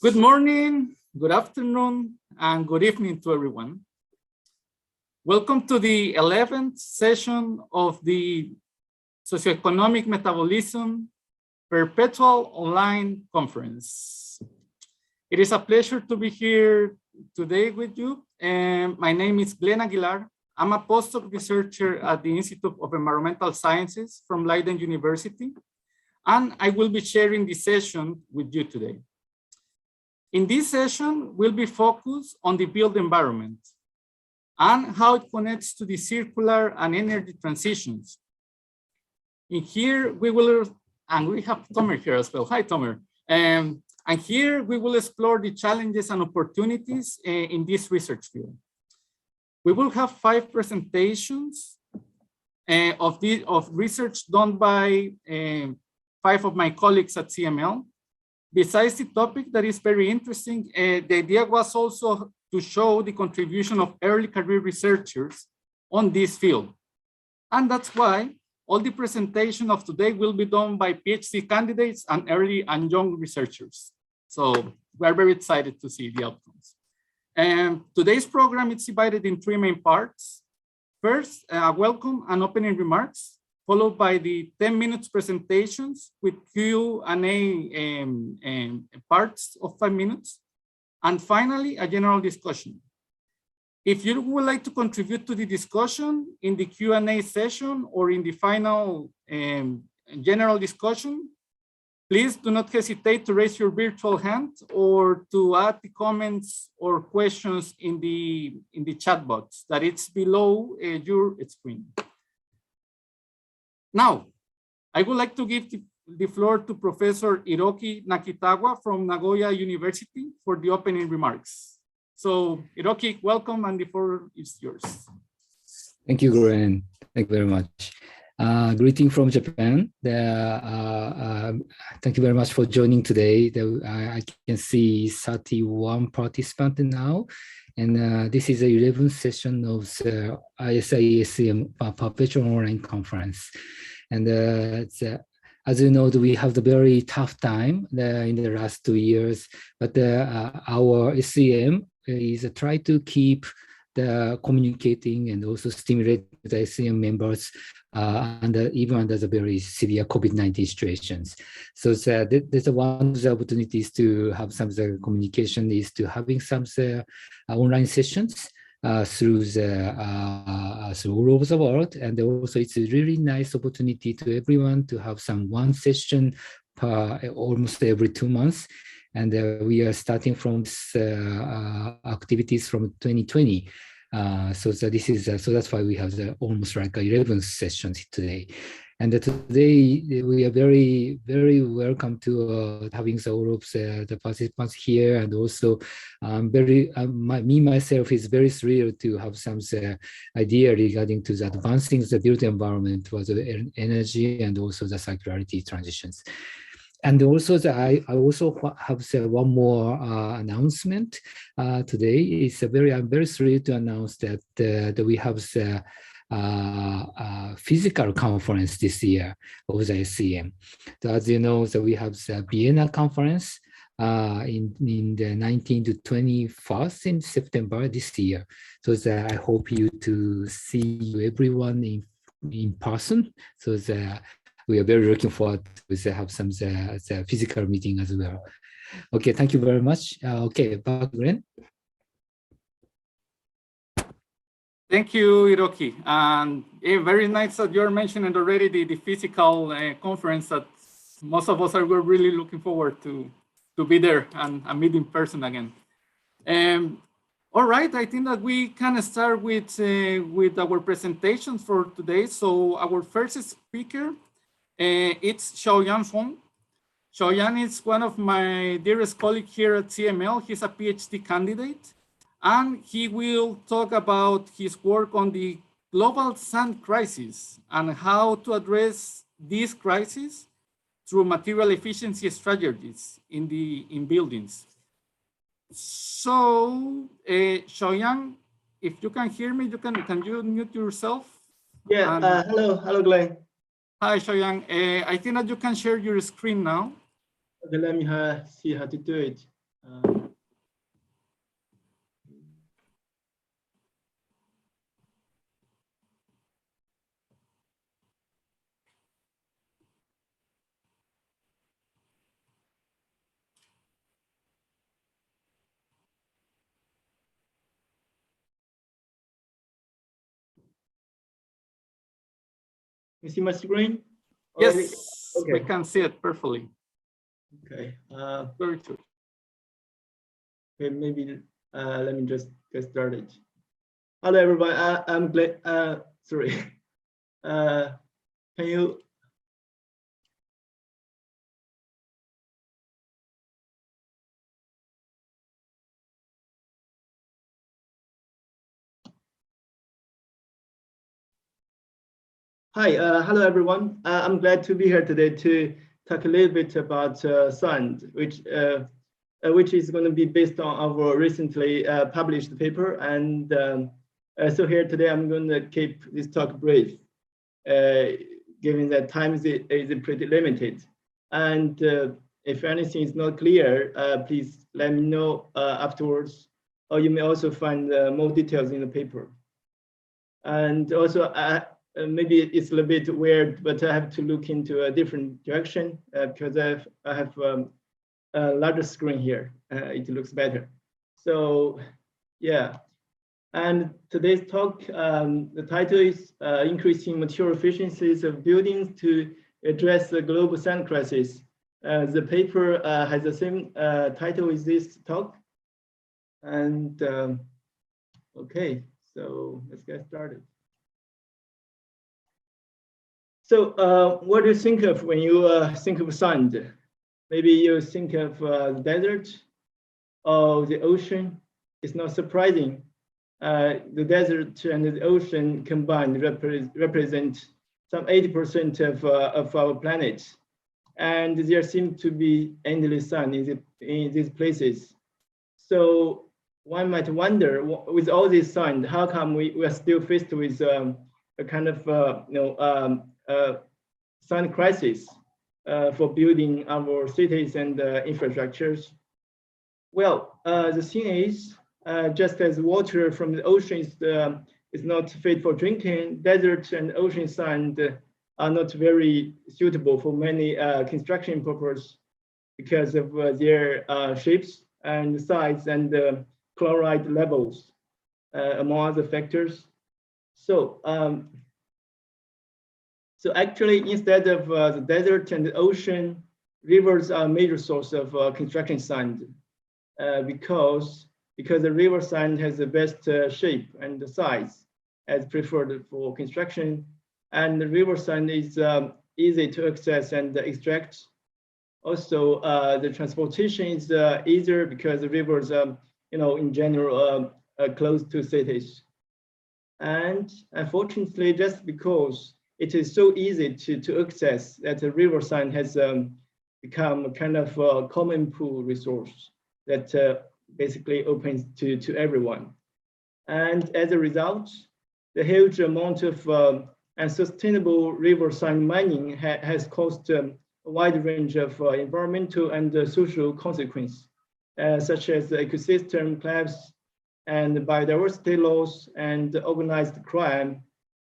Good morning, good afternoon, and good evening to everyone. Welcome to the 11th session of the Socioeconomic Metabolism Perpetual Online Conference. It is a pleasure to be here today with you. My name is Glenn Aguilar. I'm a postdoc researcher at the Institute of Environmental Sciences from Leiden University, and I will be sharing this session with you today. In this session, we'll be focused on the built environment and how it connects to the circular and energy transitions. In here, we will, and we have Tomer here as well. Hi, Tomer. And here we will explore the challenges and opportunities in this research field. We will have 5 presentations of research done by 5 of my colleagues at CML. Besides the topic that is very interesting, the idea was also to show the contribution of early career researchers on this field. And that's why all the presentation of today will be done by PhD candidates and early and young researchers. So we're very excited to see the outcomes. And today's program is divided in 3 main parts. First, welcome and opening remarks, followed by the 10 minutes presentations with Q&A parts of 5 minutes. And finally, a general discussion. If you would like to contribute to the discussion in the Q&A session or in the final general discussion, please do not hesitate to raise your virtual hand or to add the comments or questions in the chat box that it's below your screen. Now, I would like to give the floor to Professor Hiroki Nakitawa from Nagoya University for the opening remarks. So, Hiroki, welcome, and the floor is yours. Thank you, Glenn. Thank you very much. Greeting from Japan. Thank you very much for joining today. I can see 31 participants now. And this is the 11th session of the ISIESM Perpetual Online Conference. And as you know, we have the very tough time in the last 2 years, but our SCM is try to keep the communicating and also stimulate the SCM members even under the very severe COVID-19 situations. So there's one of the opportunities to have some communication is to having some online sessions through all over the world. And also it's a really nice opportunity to everyone to have some one session per almost every 2 months. And we are starting from activities from 2020. So that's why we have almost like 11 sessions today. And today we are very, very welcome to having all of the participants here. And also myself is very thrilled to have some idea regarding to the advancing the built environment for the energy and also the circularity transitions. And also, I also have one more announcement today. I'm very thrilled to announce that we have the physical conference this year of the SCM. So as you know, we have the Vienna conference in the 19th to 21st in September this year. So I hope you to see everyone in person. So we are very looking forward to have some physical meeting as well. Okay, thank you very much. Okay, back Glenn. Thank you, Hiroki. And very nice that you're mentioning already the physical conference that most of us are really looking forward to be there and meet in person again. All right, I think that we can start with our presentations for today. So our first speaker, it's Xiaoyang Zhong. Xiaoyang is one of my dearest colleagues here at CML. He's a PhD candidate, and he will talk about his work on the global sand crisis and how to address this crisis through material efficiency strategies in buildings. So, Xiaoyang, if you can hear me, can you mute yourself? Yeah. Hello, Glenn. Hi, Xiaoyang. I think that you can share your screen now. Okay, let me see how to do it. You see my screen? Yes, okay. We can see it perfectly. Okay. Very good. Okay, maybe let me just get started. Hello, everybody. I'm glad. Sorry. Can you? Hi, hello everyone. I'm glad to be here today to talk a little bit about sound, which is going to be based on our recently published paper. And so here today, I'm going to keep this talk brief, given that time is pretty limited. And if anything is not clear, please let me know afterwards, or you may also find more details in the paper. And also, maybe it's a little bit weird, but I have to look into a different direction because I have a larger screen here. It looks better. So yeah, and today's talk, the title is Increasing Material Efficiencies of Buildings to Address the Global Sound Crisis. The paper has the same title as this talk. And okay, so let's get started. So what do you think of when you think of sound? Maybe you think of the desert or the ocean. It's not surprising. The desert and the ocean combined represent some 80% of our planet. And there seems to be endless sun in these places. So one might wonder, with all this sun, how come we are still faced with a kind of sun crisis for building our cities and infrastructures? Well, the thing is, just as water from the ocean is not fit for drinking, desert and ocean sand are not very suitable for many construction purposes because of their shapes and size and chloride levels, among other factors. So, so actually, instead of the desert and the ocean, rivers are a major source of construction sand because the river sand has the best shape and the size as preferred for construction, and the river sand is easy to access and extract. Also, the transportation is easier because the rivers, in general, are close to cities. And unfortunately, just because it is so easy to access that the river sand has become a kind of a common pool resource that basically opens to everyone. And as a result, the huge amount of unsustainable river sand mining has caused a wide range of environmental and social consequences, such as ecosystem collapse and biodiversity loss and organized crime,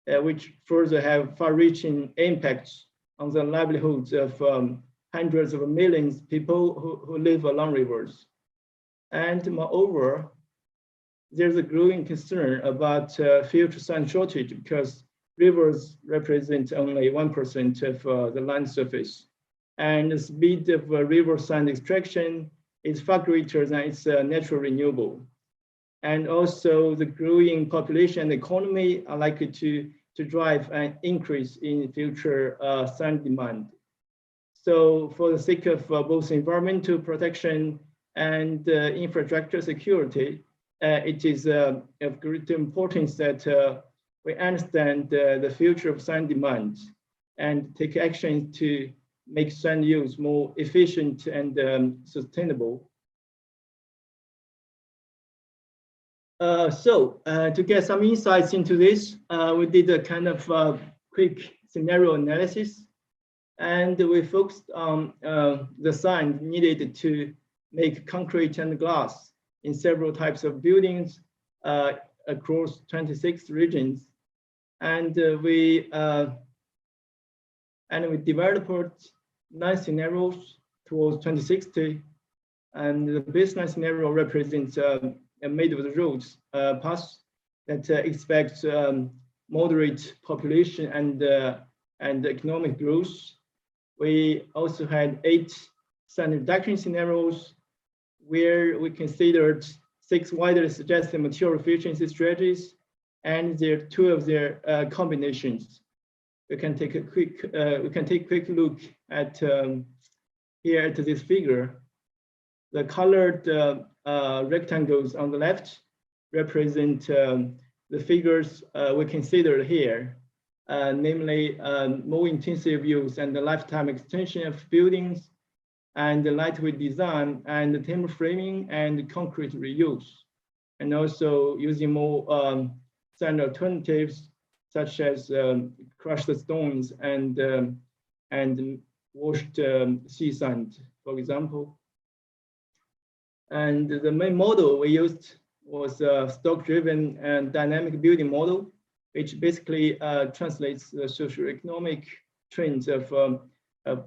which further have far-reaching impacts on the livelihoods of hundreds of millions of people who live along rivers. And moreover, there's a growing concern about future sand shortage because rivers represent only 1% of the land surface. And the speed of river sand extraction is far greater than its natural renewable. And also the growing population and economy are likely to drive an increase in future sand demand. So for the sake of both environmental protection and infrastructure security, it is of great importance that we understand the future of sand demand and take action to make sand use more efficient and sustainable. So to get some insights into this, we did a kind of quick scenario analysis, and we focused on the sand needed to make concrete and glass in several types of buildings across 26 regions. And we developed 9 scenarios towards 2060. And the baseline scenario represents a middle of the road path that expects moderate population and economic growth. We also had 8 standard reduction scenarios where we considered 6 widely suggested material efficiency strategies, and there are 2 of their combinations. We can take a quick look at here at this figure. The colored rectangles on the left represent the figures we considered here, namely more intensive use and the lifetime extension of buildings, and the lightweight design, and the timber framing and concrete reuse, and also using more standard alternatives such as crushed stones and washed sea sand, for example. And the main model we used was a stock-driven and dynamic building model, which basically translates the socioeconomic trends of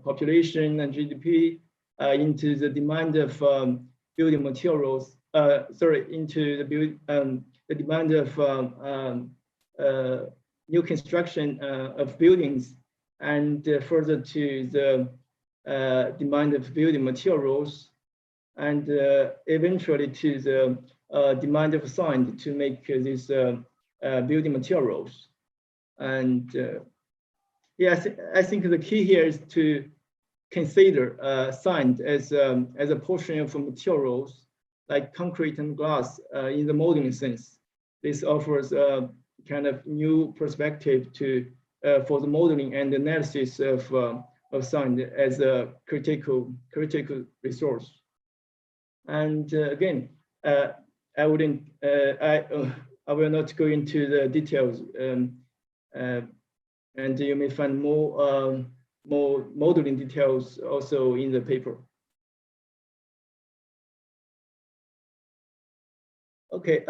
population and GDP into the demand of building materials. Into the demand of new construction of buildings, and further to the demand of building materials, and eventually to the demand of sand to make these building materials. And yes, I think the key here is to consider sand as a portion of materials like concrete and glass in the modeling sense. This offers a kind of new perspective to for the modeling and analysis of sand as a critical resource. And again, I will not go into the details, and you may find more modeling details also in the paper. Okay,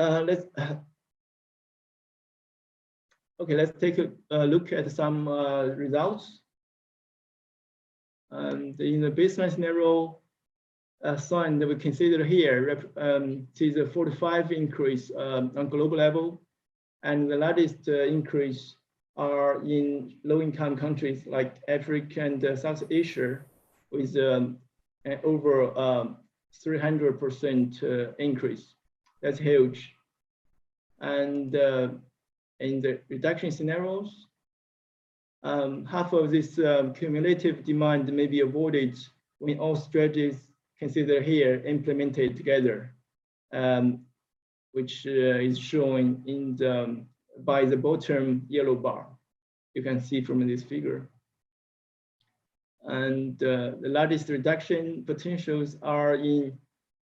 let's take a look at some results. And in the baseline scenario, sign that we consider here sees a 45 increase on global level, and the largest increase are in low-income countries like Africa and South Asia, with over 300% increase. That's huge. And in the reduction scenarios, half of this cumulative demand may be avoided when all strategies considered here implemented together, which is shown in by the bottom yellow bar. You can see from this figure. And the largest reduction potentials are in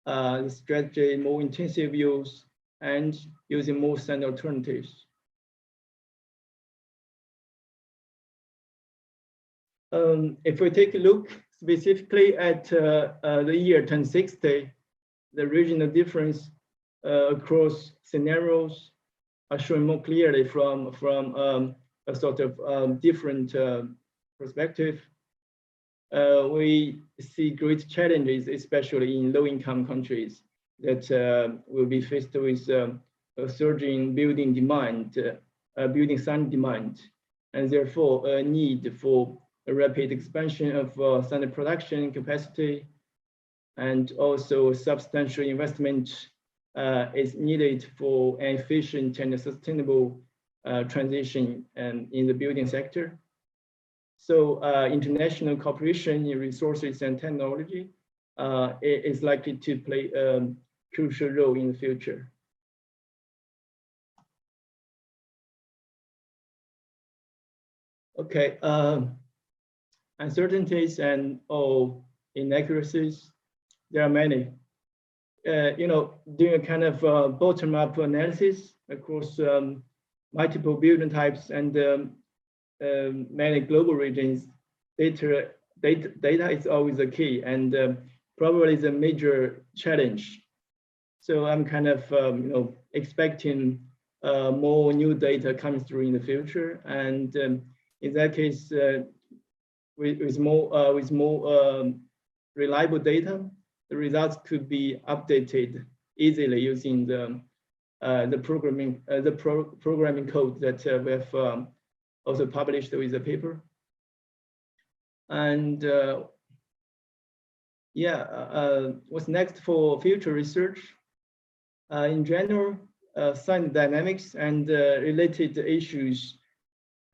the strategy more intensive use and using more standard alternatives. If we take a look specifically at the year 2060, the regional difference across scenarios are shown more clearly from a sort of different perspective. We see great challenges, especially in low-income countries, that will be faced with a surging building demand, building sand demand, and therefore a need for a rapid expansion of sand production capacity, and also substantial investment is needed for an efficient and sustainable transition in the building sector. So international cooperation in resources and technology is likely to play a crucial role in the future. Okay, uncertainties and inaccuracies, there are many. Doing a kind of bottom-up analysis across multiple building types and many global regions, data is always the key. And probably the major challenge. So I'm kind of expecting more new data coming through in the future, and in that case, with more reliable data, the results could be updated easily using the programming code that we have also published with the paper. And what's next for future research? In general, science dynamics and related issues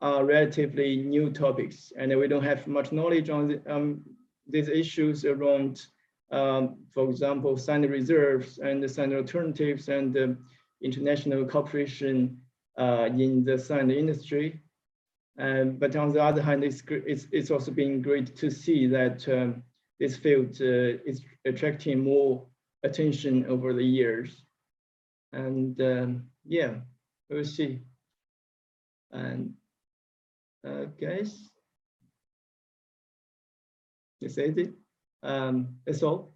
are relatively new topics, and we don't have much knowledge on these issues around, for example, science reserves and the science alternatives and international cooperation in the science industry. But on the other hand, it's also been great to see that this field is attracting more attention over the years. And yeah, we'll see. And guys, that's it. That's all.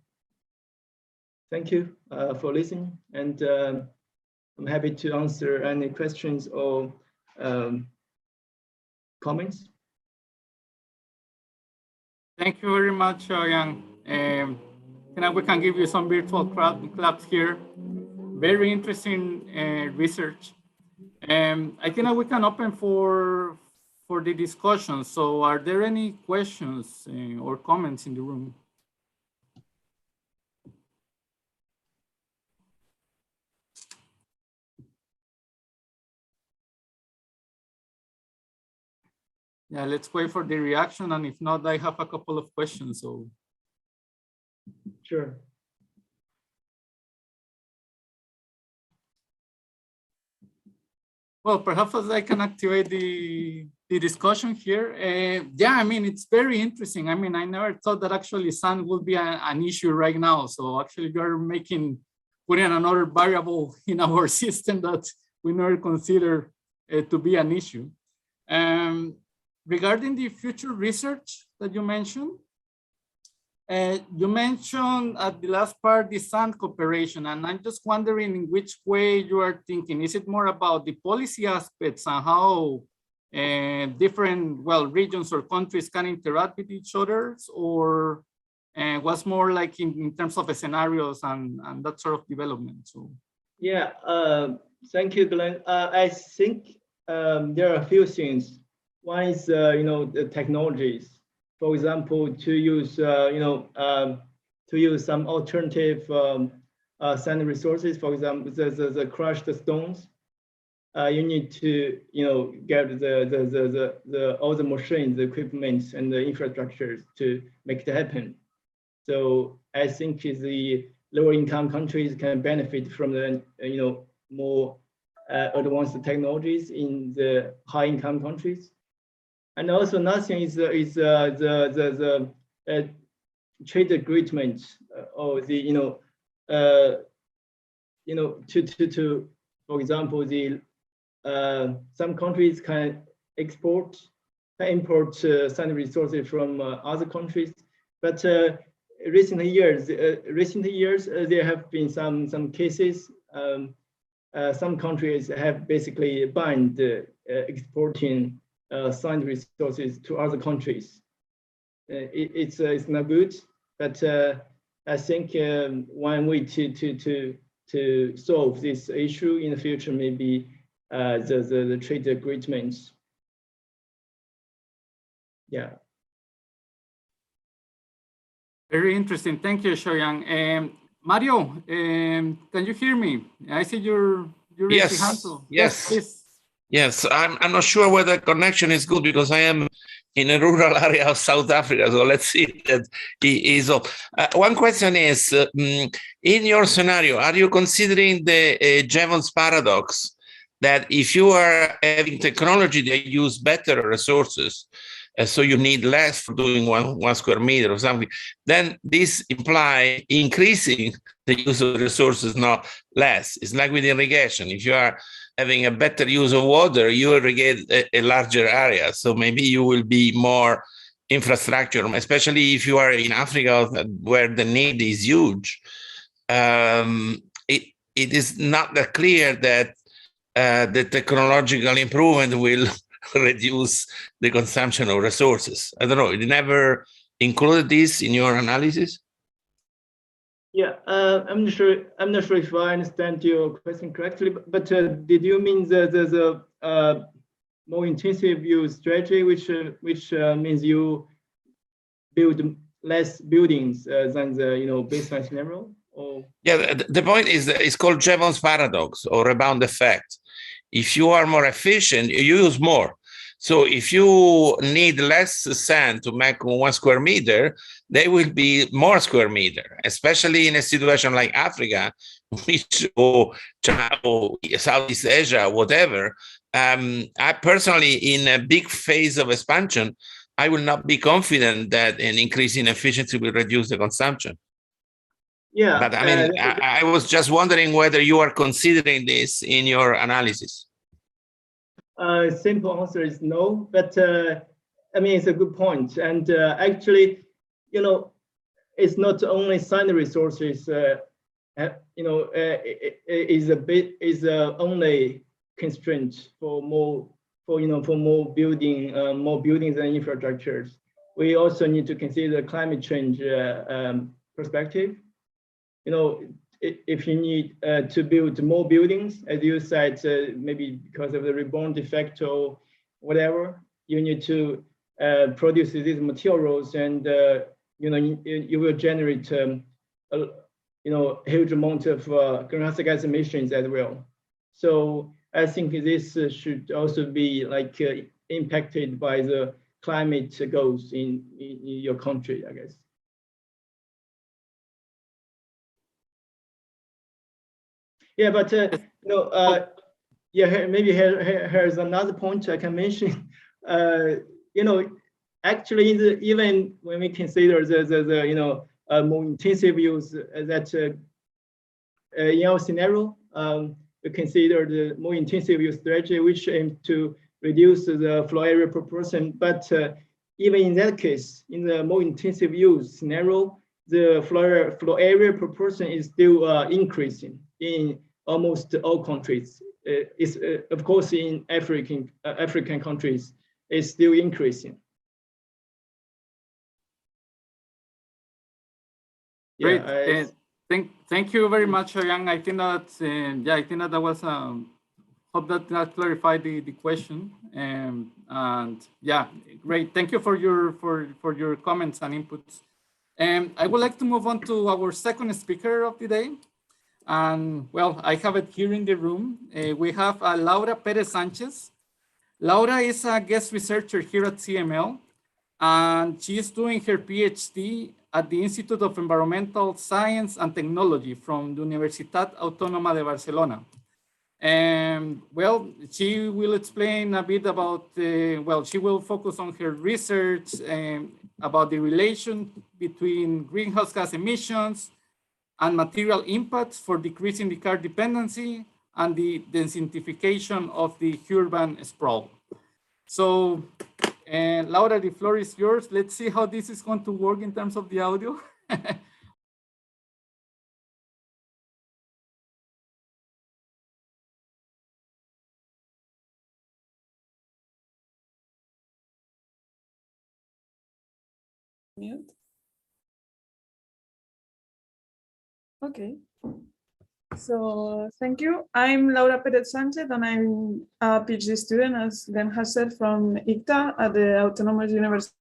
Thank you for listening, and I'm happy to answer any questions or comments. Thank you very much, Xiaoyang. We can give you some virtual claps here. Very interesting research. I think we can open for the discussion. So are there any questions or comments in the room? Yeah, let's wait for the reaction. And if not, I have a couple of questions. So sure. Well, perhaps I can activate the discussion here. Yeah, I mean, it's very interesting. I mean, I never thought that actually sand would be an issue right now. So actually you're putting another variable in our system that we never consider to be an issue. Regarding the future research that you mentioned at the last part, the sand cooperation, and I'm just wondering in which way you are thinking. Is it more about the policy aspects and how different, regions or countries can interact with each other, or what's more like in terms of scenarios and that sort of development? So yeah, thank you, Glenn. I think there are a few things. One is the technologies. For example, to use some alternative sand resources. For example, the crushed stones. You need to get all the machines, the equipment, and the infrastructure to make it happen. So I think the lower income countries can benefit from the more advanced technologies in the high income countries. And also nothing is the trade agreement or the for example, some countries can import sand resources from other countries, but recent years there have been some cases. Some countries have basically banned exporting sand resources to other countries. It's not good, but I think one way to solve this issue in the future may be the trade agreements. Yeah. Very interesting. Thank you, Xiaoyang. Mario, can you hear me? I see your yes. hand. So yes. Please. Yes, I'm not sure whether the connection is good because I am in a rural area of South Africa. So let's see that it is up. One question is, in your scenario, are you considering the Jevons paradox that if you are having technology that use better resources, so you need less for doing one square meter or something, then this implies increasing the use of resources, not less. It's like with irrigation. If you are having a better use of water, you irrigate a larger area. So maybe you will be more infrastructure, especially if you are in Africa where the need is huge. It is not that clear that the technological improvement will reduce the consumption of resources. I don't know. You never included this in your analysis? Yeah, I'm not sure if I understand your question correctly, but did you mean the more intensive use strategy, which means you build less buildings than the baseline scenario? Or? Yeah, the point is that it's called Jevons paradox or rebound effect. If you are more efficient, you use more. So if you need less sand to make 1 square meter, there will be more square meter, especially in a situation like Africa, which or Southeast Asia, whatever. I personally, in a big phase of expansion, I will not be confident that an increase in efficiency will reduce the consumption. Yeah, but I mean, I was just wondering whether you are considering this in your analysis. Simple answer is no, but I mean, it's a good point. And actually, it's not only sand resources, is the only constraint for more buildings and infrastructures. We also need to consider climate change perspective. If you need to build more buildings, as you said, maybe because of the reborn defect or whatever, you need to produce these materials, and you will generate a huge amount of greenhouse gas emissions as well. So I think this should also be like impacted by the climate goals in your country, I guess. Yeah, but maybe here's another point I can mention. Actually, even when we consider the more intensive use, that in our scenario, we consider the more intensive use strategy, which aims to reduce the floor area proportion. But even in that case, in the more intensive use scenario, the floor area proportion is still increasing in almost all countries. It's of course in African countries, it's still increasing. Great. Yeah, thank you very much, Xiaoyang. I think that that was hope that clarified the question. And yeah, great. Thank you for your comments and inputs. I would like to move on to our second speaker of the day. And well, I have it here in the room. We have Laura Pérez Sánchez. Laura is a guest researcher here at CML, and she is doing her PhD at the Institute of Environmental Science and Technology from the Universitat Autònoma de Barcelona. And well, she will explain a bit about, she will focus on her research about the relation between greenhouse gas emissions and material impacts for decreasing the car dependency and the densification of the urban sprawl. So, Laura, the floor is yours. Let's see how this is going to work in terms of the audio. Mute. Okay. So thank you. I'm Laura Pérez Sánchez, and I'm a PhD student, as Glenn has said, from ICTA at the Autonomous University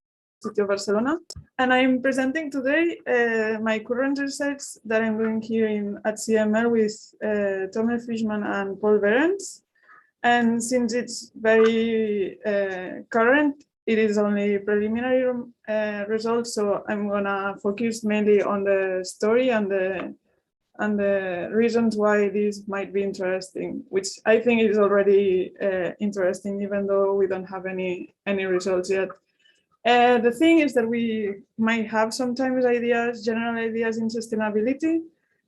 of Barcelona. And I'm presenting today my current research that I'm doing here at CML with Tomer Fishman and Paul Behrens. And since it's very current, it is only preliminary results, so I'm gonna focus mainly on the story and the reasons why this might be interesting, which I think is already interesting, even though we don't have any results yet. The thing is that we might have sometimes general ideas in sustainability.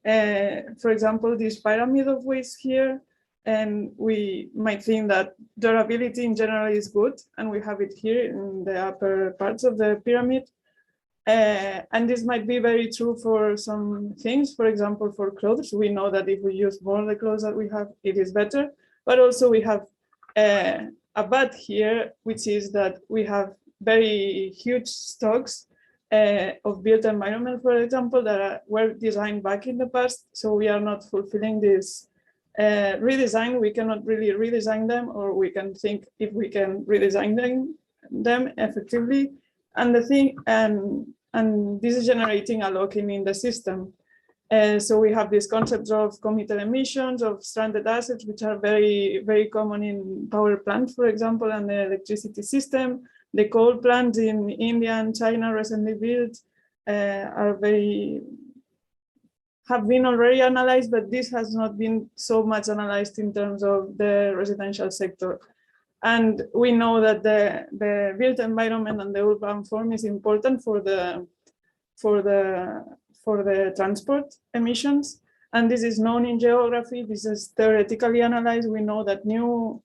For example, this pyramid of waste here, and we might think that durability in general is good, and we have it here in the upper parts of the pyramid. And this might be very true for some things. For example, for clothes, we know that if we use more of the clothes that we have, it is better. But also we have a but here, which is that we have very huge stocks of built environment, for example, that were designed back in the past. So we are not fulfilling this redesign. We cannot really redesign them, or we can think if we can redesign them effectively. And the thing, and this is generating a lock-in in the system. So we have these concepts of committed emissions, of stranded assets, which are very, very common in power plants, for example, and the electricity system. The coal plants in India and China recently built have been already analyzed, but this has not been so much analyzed in terms of the residential sector. And we know that the built environment and the urban form is important for the transport emissions. And this is known in geography. This is theoretically analyzed. We know that new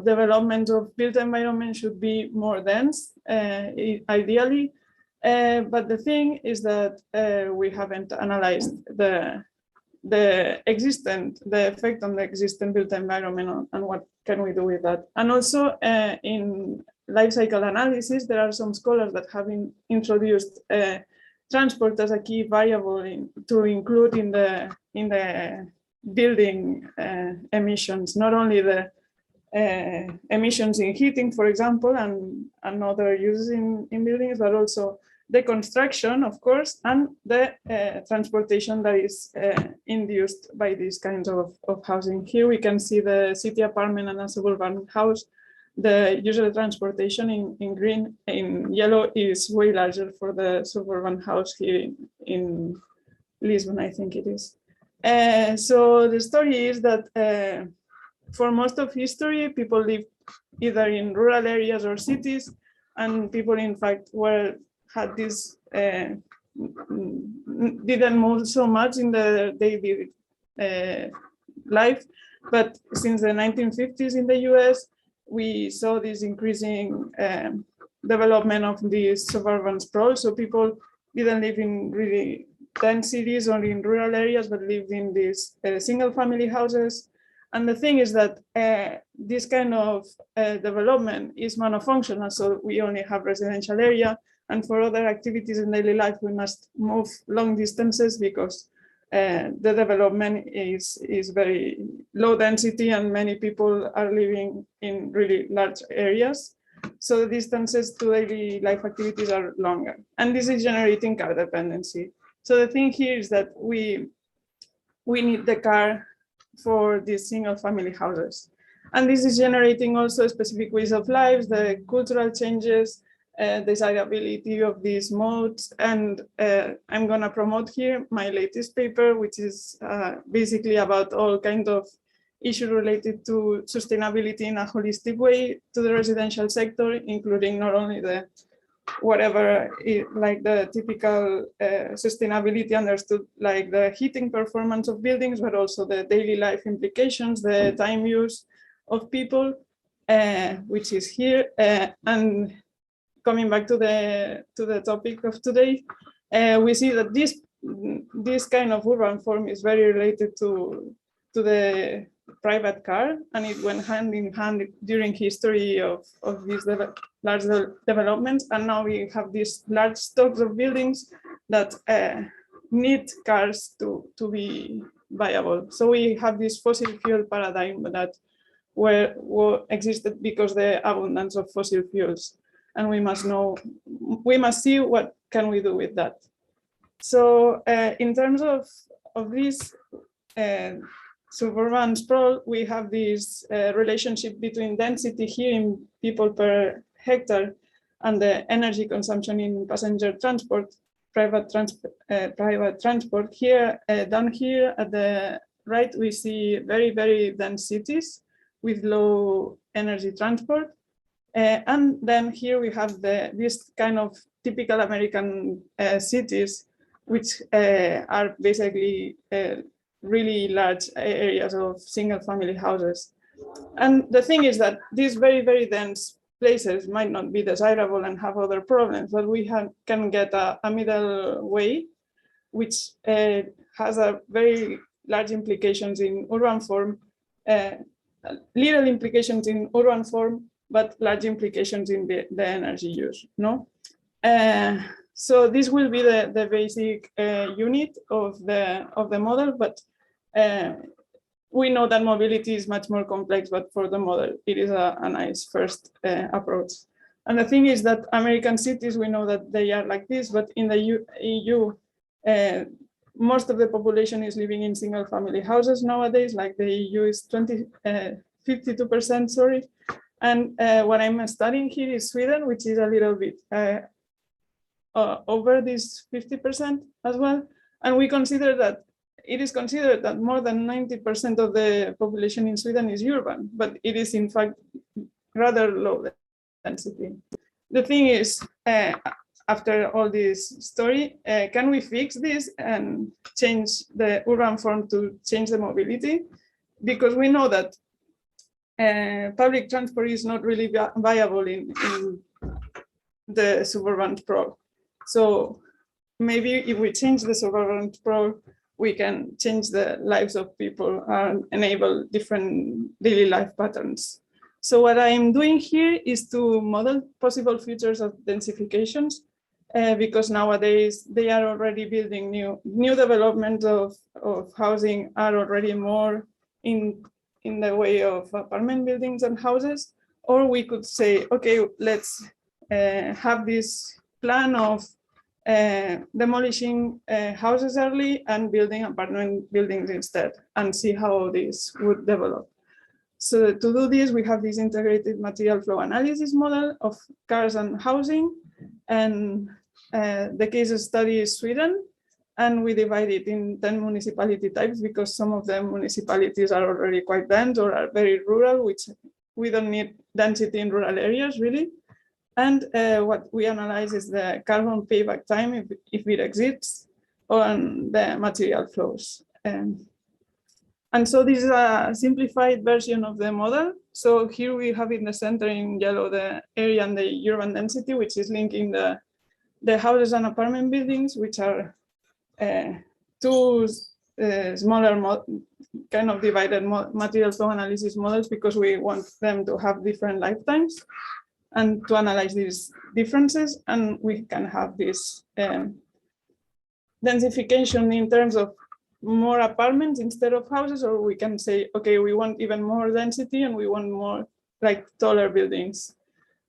development of built environment should be more dense, ideally. But the thing is that we haven't analyzed the effect on the existing built environment and what can we do with that. And also in life cycle analysis, there are some scholars that have introduced transport as a key variable to include in the building emissions, not only the emissions in heating, for example, and other uses in buildings, but also the construction, of course, and the transportation that is induced by these kinds of housing. Here we can see the city apartment and a suburban house. The usual transportation in green, in yellow is way larger for the suburban house here in Lisbon, I think it is. So the story is that for most of history, people lived either in rural areas or cities, and people, in fact, had this didn't move so much in the daily life. But since the 1950s in the US, we saw this increasing development of this suburban sprawl. So people didn't live in really dense cities or in rural areas, but lived in these single family houses. And the thing is that this kind of development is monofunctional. So we only have residential area. And for other activities in daily life, we must move long distances because the development is very low density and many people are living in really large areas. So the distances to daily life activities are longer. And this is generating car dependency. So the thing here is that we need the car for these single family houses. And this is generating also specific ways of life, the cultural changes, desirability of these modes. And I'm going to promote here my latest paper, which is basically about all kinds of issues related to sustainability in a holistic way to the residential sector, including not only the whatever like the typical sustainability understood, like the heating performance of buildings, but also the daily life implications, the time use of people, which is here. And coming back to the topic of today, we see that this kind of urban form is very related to the private car, and it went hand in hand during history of these large developments. And now we have these large stocks of buildings that need cars to be viable. So we have this fossil fuel paradigm that existed because the abundance of fossil fuels. And we must see what can we do with that. So in terms of this suburban sprawl, we have this relationship between density here in people per hectare and the energy consumption in passenger transport, private transport. Here, down here at the right, we see very, very dense cities with low energy transport. And then here we have this kind of typical American cities, which are basically really large areas of single family houses. And the thing is that these very, very dense places might not be desirable and have other problems, but we can get a middle way, which has a very large implications in urban form, little implications in urban form, but large implications in the energy use. No, so this will be the basic unit of the model, but we know that mobility is much more complex, but for the model, it is a nice first approach. And the thing is that American cities, we know that they are like this, but in the EU, most of the population is living in single family houses nowadays, like the EU is 52%, sorry. And what I'm studying here is Sweden, which is a little bit over this 50% as well. And we consider that it is considered that more than 90% of the population in Sweden is urban, but it is in fact rather low density. The thing is, after all this story, can we fix this and change the urban form to change the mobility? Because we know that public transport is not really viable in the suburban sprawl. So maybe if we change the suburban sprawl, we can change the lives of people and enable different daily life patterns. So what I'm doing here is to model possible futures of densifications, because nowadays they are already building new developments of housing are already more in the way of apartment buildings and houses. Or we could say, okay, let's have this plan of demolishing houses early and building apartment buildings instead, and see how this would develop. So to do this, we have this integrated material flow analysis model of cars and housing, and the case study is Sweden, and we divide it in 10 municipality types because some of the municipalities are already quite dense or are very rural, which we don't need density in rural areas really. And what we analyze is the carbon payback time, if it exists, on the material flows. And so this is a simplified version of the model. So here we have in the center in yellow the area and the urban density, which is linking the houses and apartment buildings, which are two smaller kind of divided material flow analysis models, because we want them to have different lifetimes and to analyze these differences. And we can have this densification in terms of more apartments instead of houses, or we can say, okay, we want even more density and we want more like taller buildings,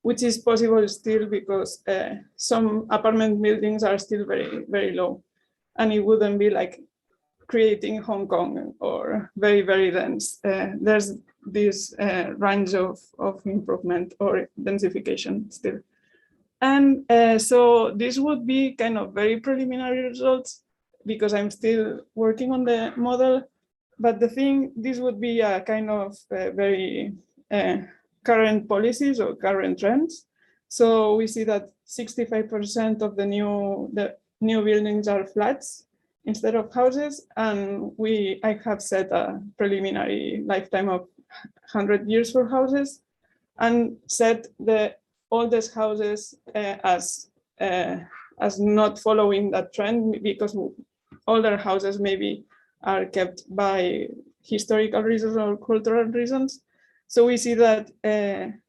which is possible still because some apartment buildings are still very, very low. And it wouldn't be like creating Hong Kong or very, very dense. There's this range of improvement or densification still. And so this would be kind of very preliminary results because I'm still working on the model. But the thing, this would be a kind of very current policies or current trends. So we see that 65% of the new buildings are flats instead of houses, and I have set a preliminary lifetime of 100 years for houses, and set the oldest houses as not following that trend, because older houses maybe are kept by historical reasons or cultural reasons. So we see that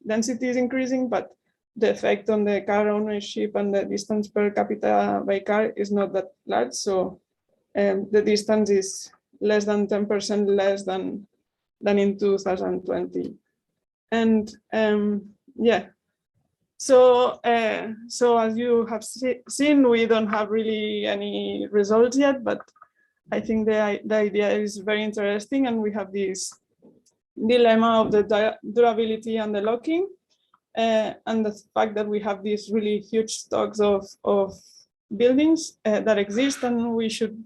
density is increasing, but the effect on the car ownership and the distance per capita by car is not that large. So the distance is less than 10% less than in 2020. And yeah, so as you have seen, we don't have really any results yet, but I think the idea is very interesting, and we have this dilemma of the durability and the locking, and the fact that we have these really huge stocks of buildings that exist, and we should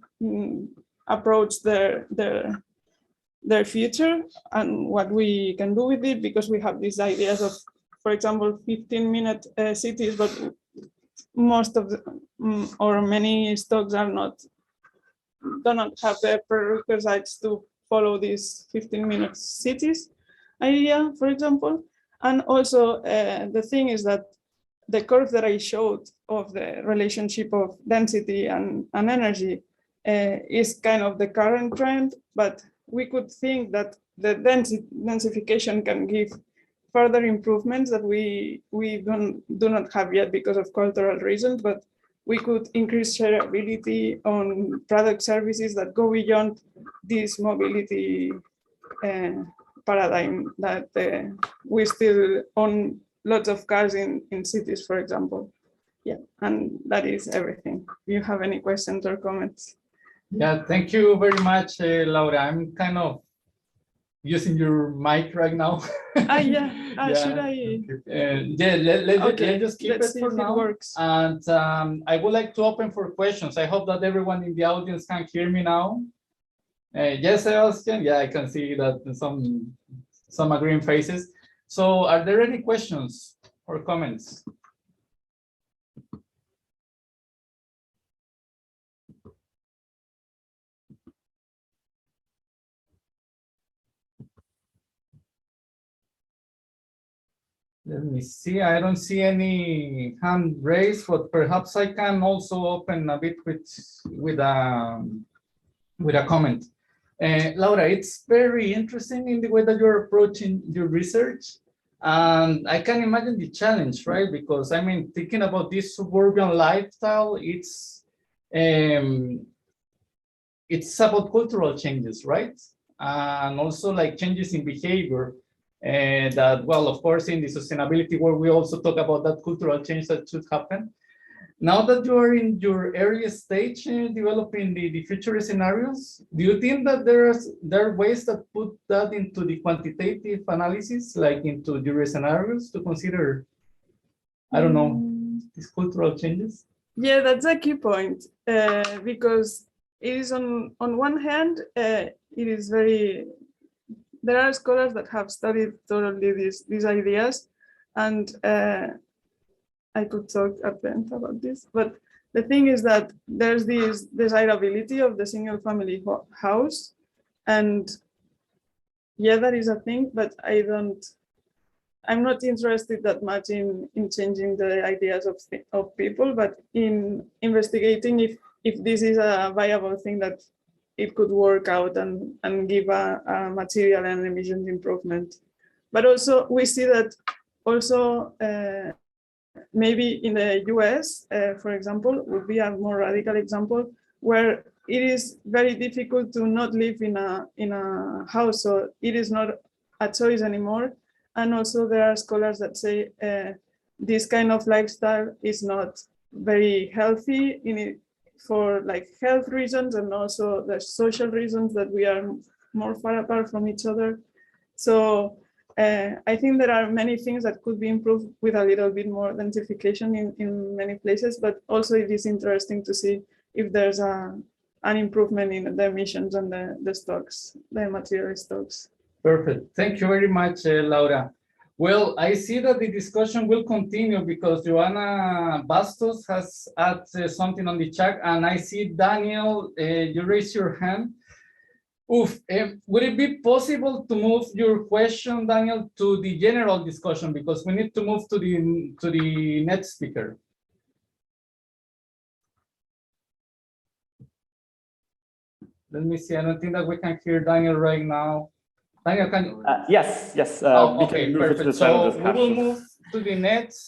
approach their future and what we can do with it, because we have these ideas of, for example, 15-minute cities, but most of or many stocks are not do not have the prerequisites to follow these 15-minute cities idea, for example. And also the thing is that the curve that I showed of the relationship of density and energy is kind of the current trend, but we could think that the densification can give further improvements that we do not have yet because of cultural reasons, but we could increase shareability on product services that go beyond this mobility paradigm that we still own lots of cars in cities, for example. Yeah, and that is everything. If you have any questions or comments. Yeah, thank you very much, Laura. I'm kind of using your mic right now. Yeah, yeah. should I? Yeah, let's just keep let's it see for if now. it works. And I would like to open for questions. I hope that everyone in the audience can hear me now. Yes, Sebastian. Yeah, I can see that some agreeing faces. So are there any questions or comments? Let me see. I don't see any hand raised, but perhaps I can also open a bit with a comment. Laura, it's very interesting in the way that you're approaching your research. And I can imagine the challenge, right? Because I mean, thinking about this suburban lifestyle, it's about cultural changes, right? And also like changes in behavior. That, well, of course, in the sustainability world, we also talk about that cultural change that should happen. Now that you are in your earliest stage developing the future scenarios, do you think that there are ways that put that into the quantitative analysis, like into your scenarios to consider, I don't know, these cultural changes? Yeah, that's a key point because it is on one hand, it is very. There are scholars that have studied thoroughly these ideas, and I could talk at length about this. But the thing is that there's this desirability of the single-family house, and yeah, that is a thing. But I'm not interested that much in changing the ideas of people, but in investigating if this is a viable thing that it could work out and give a material and emissions improvement. But also we see that also maybe in the US, for example, would be a more radical example where it is very difficult to not live in a house, so it is not a choice anymore. And also there are scholars that say this kind of lifestyle is not very healthy in it, for like health reasons and also the social reasons that we are more far apart from each other. So I think there are many things that could be improved with a little bit more densification in many places, but also it is interesting to see if there's an improvement in the emissions and the stocks, the material stocks. Perfect. Thank you very much, Laura. Well, I see that the discussion will continue because Joanna Bastos has added something on the chat, and I see Daniel, you raise your hand. Would it be possible to move your question, Daniel, to the general discussion, because we need to move to the next speaker. Let me see. I don't think that we can hear Daniel right now. Daniel, can you? Yes. Okay, perfect. So we will move to the next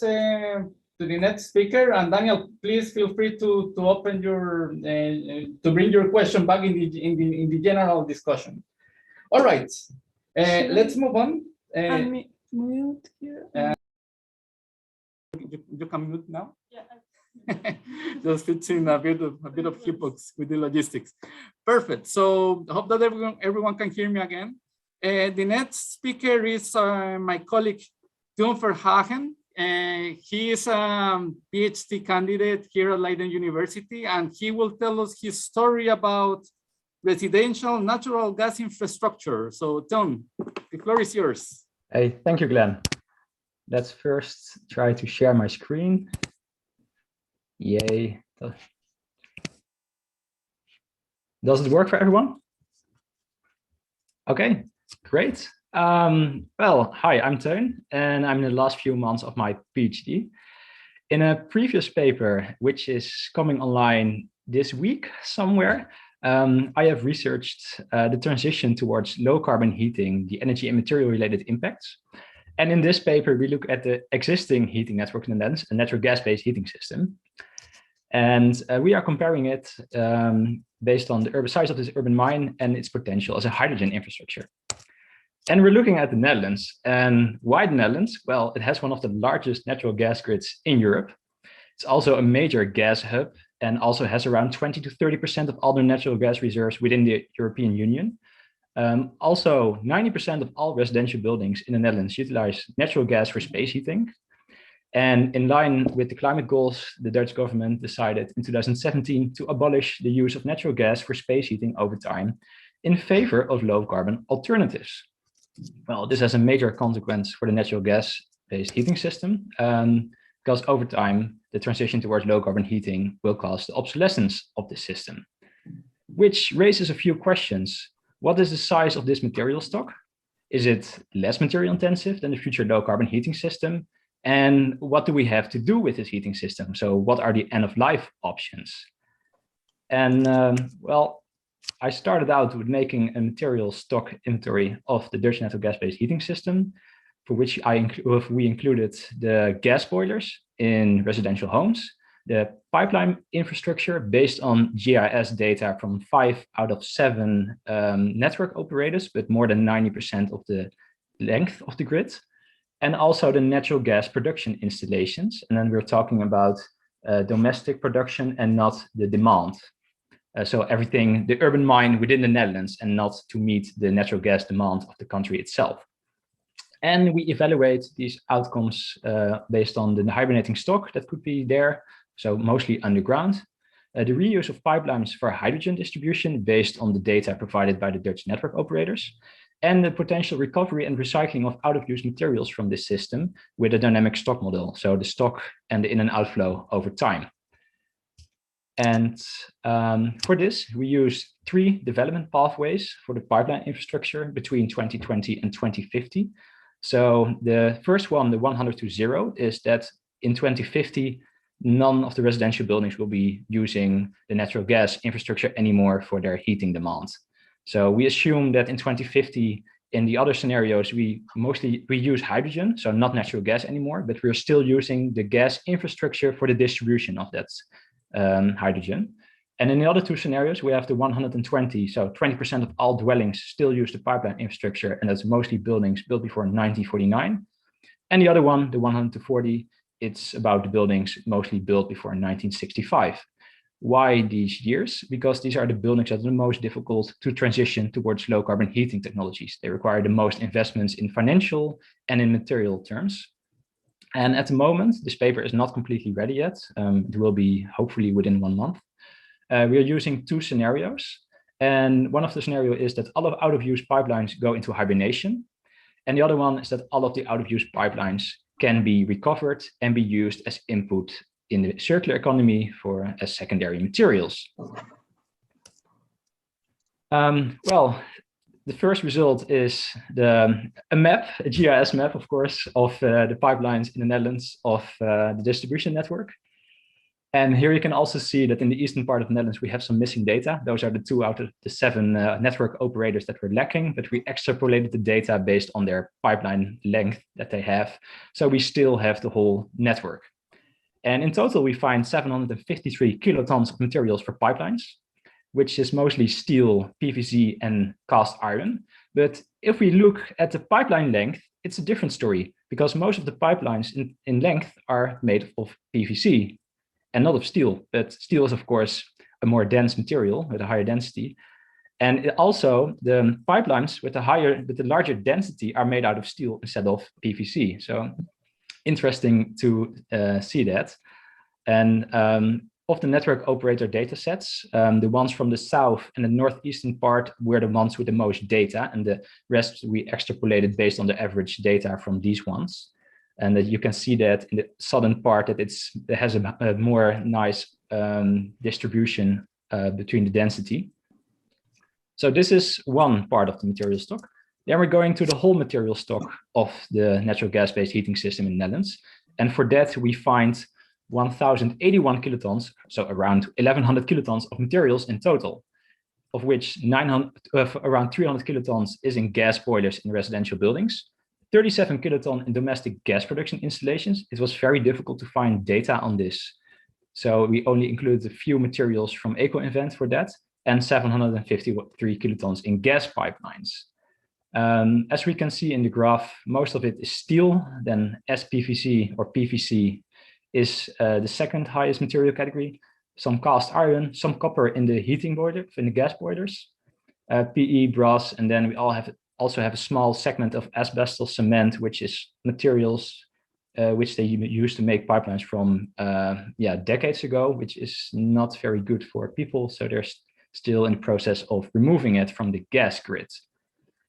speaker, and Daniel, please feel free to open your to bring your question back in the general discussion. All right, let's move on. Mute here. You can mute now. Yeah. Just fixing a bit of hiccups with the logistics. Perfect. So I hope that everyone can hear me again. The next speaker is my colleague, Tom Verhagen. He is a PhD candidate here at Leiden University, and he will tell us his story about residential natural gas infrastructure. So Tom, the floor is yours. Hey, thank you, Glenn. Let's first try to share my screen. Yay. Does it work for everyone? Okay, great. Well, hi, I'm Teun, and I'm in the last few months of my PhD. In a previous paper, which is coming online this week somewhere, I have researched the transition towards low carbon heating, the energy and material related impacts. And in this paper, we look at the existing heating network in the Netherlands, a natural gas-based heating system. And we are comparing it based on the urban size of this urban mine and its potential as a hydrogen infrastructure. And we're looking at the Netherlands. And why the Netherlands? Well, it has one of the largest natural gas grids in Europe. It's also a major gas hub and also has around 20 to 30% of all the natural gas reserves within the European Union. Also, 90% of all residential buildings in the Netherlands utilize natural gas for space heating. And in line with the climate goals, the Dutch government decided in 2017 to abolish the use of natural gas for space heating over time in favor of low carbon alternatives. Well, this has a major consequence for the natural gas-based heating system, because over time, the transition towards low carbon heating will cause the obsolescence of the system, which raises a few questions. What is the size of this material stock? Is it less material intensive than the future low carbon heating system? And what do we have to do with this heating system? So what are the end of life options? And well, I started out with making a material stock inventory of the Dutch natural gas-based heating system, for which we included the gas boilers in residential homes, the pipeline infrastructure based on GIS data from 5 out of 7 network operators, but more than 90% of the length of the grid, and also the natural gas production installations. And then we're talking about domestic production and not the demand. So everything, the urban mine within the Netherlands and not to meet the natural gas demand of the country itself. And we evaluate these outcomes based on the hibernating stock that could be there, so mostly underground. The reuse of pipelines for hydrogen distribution based on the data provided by the Dutch network operators, and the potential recovery and recycling of out-of-use materials from this system with a dynamic stock model, so the stock and the in and outflow over time. And for this, we use 3 development pathways for the pipeline infrastructure between 2020 and 2050. So the first one, the 100 to 0, is that in 2050, none of the residential buildings will be using the natural gas infrastructure anymore for their heating demand. So we assume that in 2050, in the other scenarios, we use hydrogen, so not natural gas anymore, but we're still using the gas infrastructure for the distribution of that hydrogen. And in the other 2 scenarios, we have the 120, so 20% of all dwellings still use the pipeline infrastructure, and that's mostly buildings built before 1949. And the other one, the 100 to 40, it's about the buildings mostly built before 1965. Why these years? Because these are the buildings that are the most difficult to transition towards low carbon heating technologies. They require the most investments in financial and in material terms. And at the moment, this paper is not completely ready yet. It will be hopefully within 1 month. We are using 2 scenarios. And one of the scenarios is that all of out-of-use pipelines go into hibernation. And the other one is that all of the out-of-use pipelines can be recovered and be used as input in the circular economy for as secondary materials. Well, the first result is a map, a GIS map, of course, of the pipelines in the Netherlands of the distribution network. And here you can also see that in the eastern part of the Netherlands, we have some missing data. Those are the 2 out of the 7 network operators that were lacking, but we extrapolated the data based on their pipeline length that they have. So we still have the whole network. And in total, we find 753 kilotons of materials for pipelines, which is mostly steel, PVC, and cast iron. But if we look at the pipeline length, it's a different story, because most of the pipelines in length are made of PVC and not of steel. But steel is, of course, a more dense material with a higher density. And also the pipelines with the larger density are made out of steel instead of PVC. So interesting to see that. And of the network operator data sets, the ones from the south and the northeastern part were the ones with the most data, and the rest we extrapolated based on the average data from these ones. And that you can see that in the southern part that it has a more nice distribution between the density. So this is one part of the material stock. Then we're going to the whole material stock of the natural gas-based heating system in the Netherlands. And for that, we find 1,081 kilotons, so around 1,100 kilotons of materials in total, of which around 300 kilotons is in gas boilers in residential buildings, 37 kiloton in domestic gas production installations. It was very difficult to find data on this. So we only included a few materials from EcoInvent for that, and 753 kilotons in gas pipelines. As we can see in the graph, most of it is steel, then SPVC or PVC is the second highest material category, some cast iron, some copper in the heating boiler, in the gas boilers, PE, brass, and then we also have a small segment of asbestos cement, which is materials which they used to make pipelines from decades ago, which is not very good for people. So they're still in the process of removing it from the gas grid.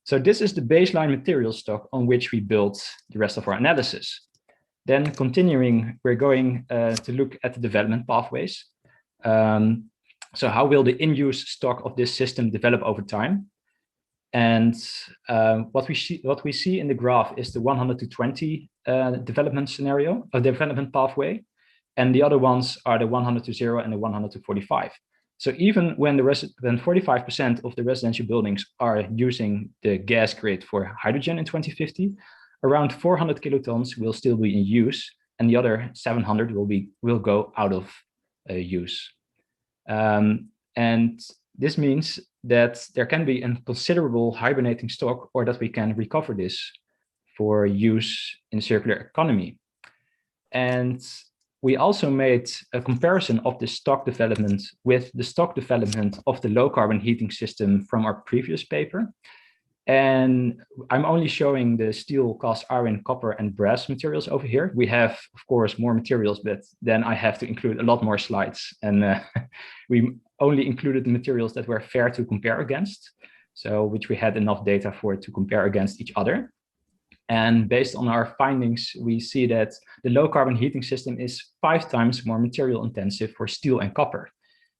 So this is the baseline material stock on which we built the rest of our analysis. Then continuing, we're going to look at the development pathways. So how will the in-use stock of this system develop over time? And what we see in the graph is the 100 to 20 development scenario, or development pathway, and the other ones are the 100 to 0 and the 100 to 45. So even when 45% of the residential buildings are using the gas grid for hydrogen in 2050, around 400 kilotons will still be in use, and the other 700 will go out of use. And this means that there can be a considerable hibernating stock, or that we can recover this for use in circular economy. And we also made a comparison of the stock development with the stock development of the low carbon heating system from our previous paper. And I'm only showing the steel, cast iron, copper, and brass materials over here. We have, of course, more materials, but then I have to include a lot more slides. And we only included the materials that were fair to compare against, so which we had enough data for to compare against each other. And based on our findings, we see that the low carbon heating system is 5 times more material intensive for steel and copper.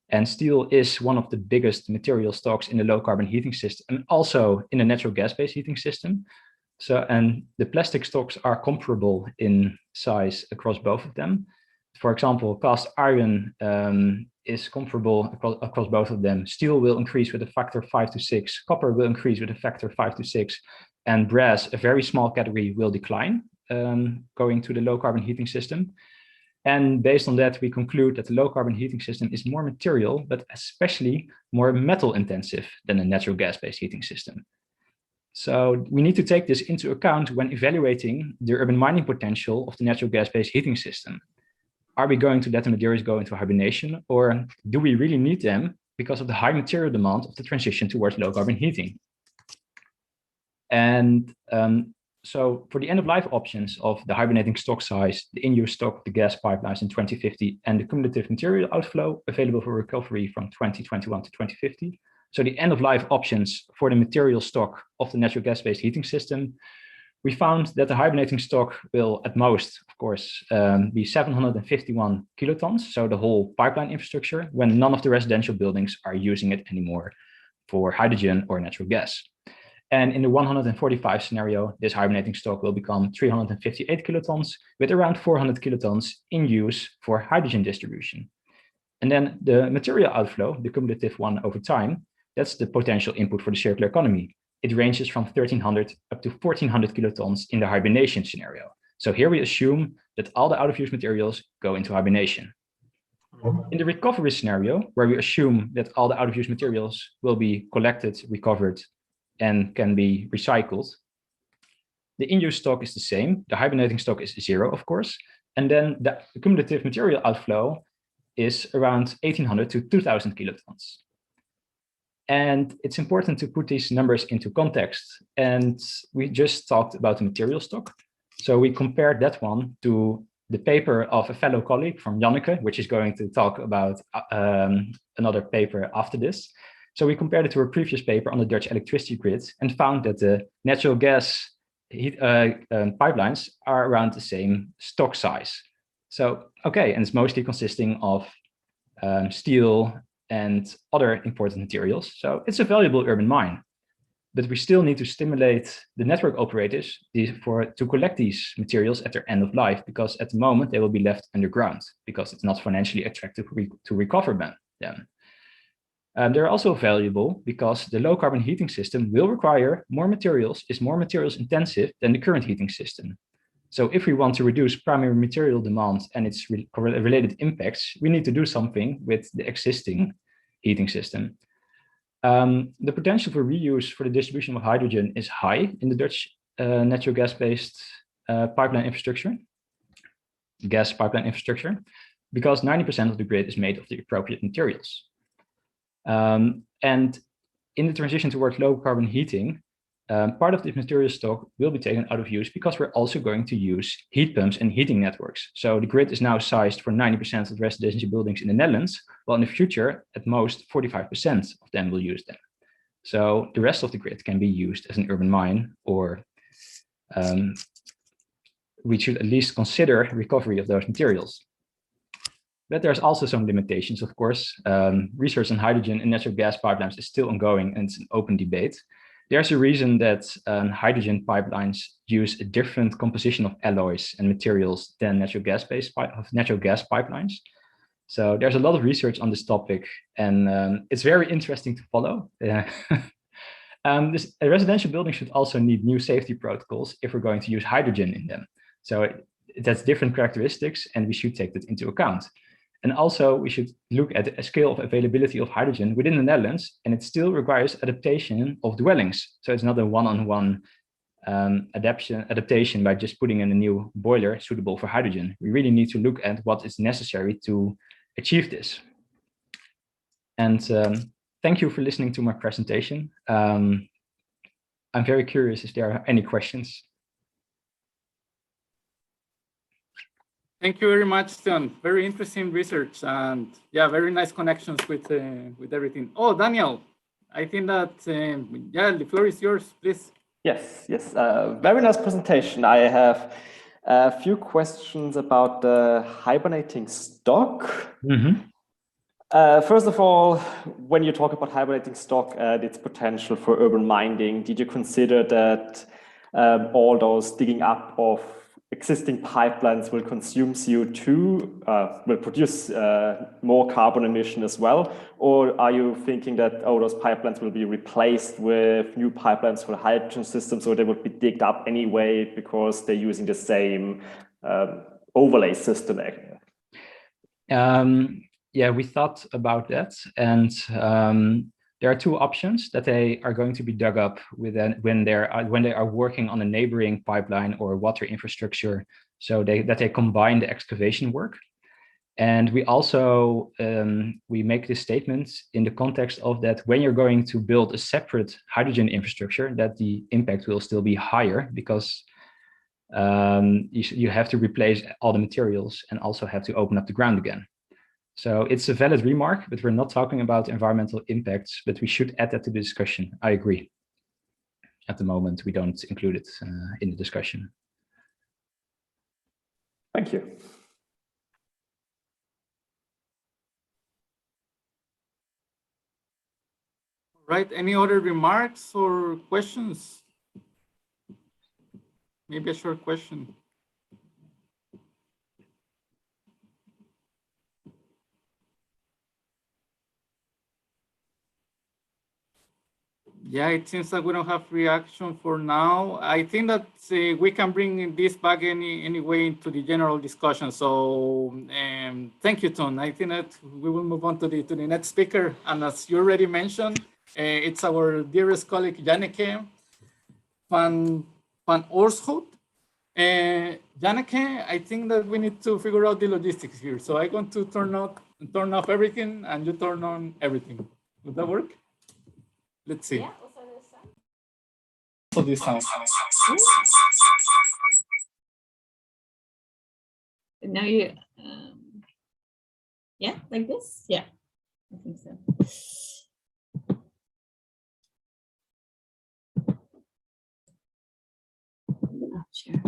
And steel is one of the biggest material stocks in the low carbon heating system, and also in the natural gas-based heating system. So, and the plastic stocks are comparable in size across both of them. For example, cast iron is comparable across both of them. Steel will increase with a factor 5 to 6. Copper will increase with a factor 5 to 6. And brass, a very small category, will decline going to the low carbon heating system. And based on that, we conclude that the low carbon heating system is more material, but especially more metal intensive than a natural gas-based heating system. So we need to take this into account when evaluating the urban mining potential of the natural gas-based heating system. Are we going to let the materials go into hibernation, or do we really need them because of the high material demand of the transition towards low carbon heating? And so for the end-of-life options of the hibernating stock size, the in-use stock of the gas pipelines in 2050, and the cumulative material outflow available for recovery from 2021 to 2050. So the end-of-life options for the material stock of the natural gas-based heating system, we found that the hibernating stock will at most, of course, be 751 kilotons, so the whole pipeline infrastructure, when none of the residential buildings are using it anymore for hydrogen or natural gas. And in the 145 scenario, this hibernating stock will become 358 kilotons, with around 400 kilotons in use for hydrogen distribution. And then the material outflow, the cumulative one over time, that's the potential input for the circular economy. It ranges from 1,300 up to 1,400 kilotons in the hibernation scenario. So here we assume that all the out-of-use materials go into hibernation. In the recovery scenario, where we assume that all the out-of-use materials will be collected, recovered, and can be recycled, the in-use stock is the same. The hibernating stock is 0, of course. And then the cumulative material outflow is around 1,800 to 2,000 kilotons. And it's important to put these numbers into context. And we just talked about the material stock. So we compared that one to the paper of a fellow colleague from Janneke, which is going to talk about another paper after this. So we compared it to a previous paper on the Dutch electricity grid and found that the natural gas pipelines are around the same stock size. So, okay, and it's mostly consisting of steel, and other important materials. So it's a valuable urban mine. But we still need to stimulate the network operators to collect these materials at their end of life, because at the moment they will be left underground because it's not financially attractive to recover them. They're also valuable because the low carbon heating system will require more materials, is more materials intensive than the current heating system. So if we want to reduce primary material demand and its related impacts, we need to do something with the existing heating system. The potential for reuse for the distribution of hydrogen is high in the Dutch natural gas-based gas pipeline infrastructure, because 90% of the grid is made of the appropriate materials. And in the transition towards low carbon heating, part of the material stock will be taken out of use because we're also going to use heat pumps and heating networks. So the grid is now sized for 90% of residential buildings in the Netherlands, while in the future, at most 45% of them will use them. So the rest of the grid can be used as an urban mine, or we should at least consider recovery of those materials. But there's also some limitations, of course. Research on hydrogen and natural gas pipelines is still ongoing, and it's an open debate. There's a reason that hydrogen pipelines use a different composition of alloys and materials than natural gas pipelines. So there's a lot of research on this topic, and it's very interesting to follow. A residential building should also need new safety protocols if we're going to use hydrogen in them. So it has different characteristics, and we should take that into account. And also, we should look at a scale of availability of hydrogen within the Netherlands, and it still requires adaptation of dwellings. So it's not a one-on-one adaptation by just putting in a new boiler suitable for hydrogen. We really need to look at what is necessary to achieve this. And thank you for listening to my presentation. I'm very curious if there are any questions. Thank you very much, John. Very interesting research, and yeah, very nice connections with everything. Oh, Daniel, I think that yeah, the floor is yours, please. Yes, very nice presentation. I have a few questions about the hibernating stock. First of all, when you talk about hibernating stock and its potential for urban mining, did you consider that all those digging up of existing pipelines will consume CO2, will produce more carbon emission as well? Or are you thinking that all those pipelines will be replaced with new pipelines for the hydrogen system, so they would be digged up anyway because they're using the same overlay system? Yeah, we thought about that, and there are two options that they are going to be dug up when they are working on a neighboring pipeline or water infrastructure, so that they combine the excavation work. And we also we make this statement in the context of that when you're going to build a separate hydrogen infrastructure, that the impact will still be higher because you have to replace all the materials and also have to open up the ground again. So it's a valid remark, but we're not talking about environmental impacts, but we should add that to the discussion. I agree. At the moment, we don't include it in the discussion. Thank you. Right, any other remarks or questions? Maybe a short question. Yeah, it seems like we don't have reaction for now. I think that we can bring this back anyway into the general discussion. So thank you, Tom. I think that we will move on to the next speaker. And as you already mentioned, it's our dearest colleague, Janneke van Oorschoot. Janneke, I think that we need to figure out the logistics here. So I'm going to turn off everything and you turn on everything. Would that work? Let's see. Yeah, also this sound. Now you, yeah, like this? Yeah, I think so. Oh, sure.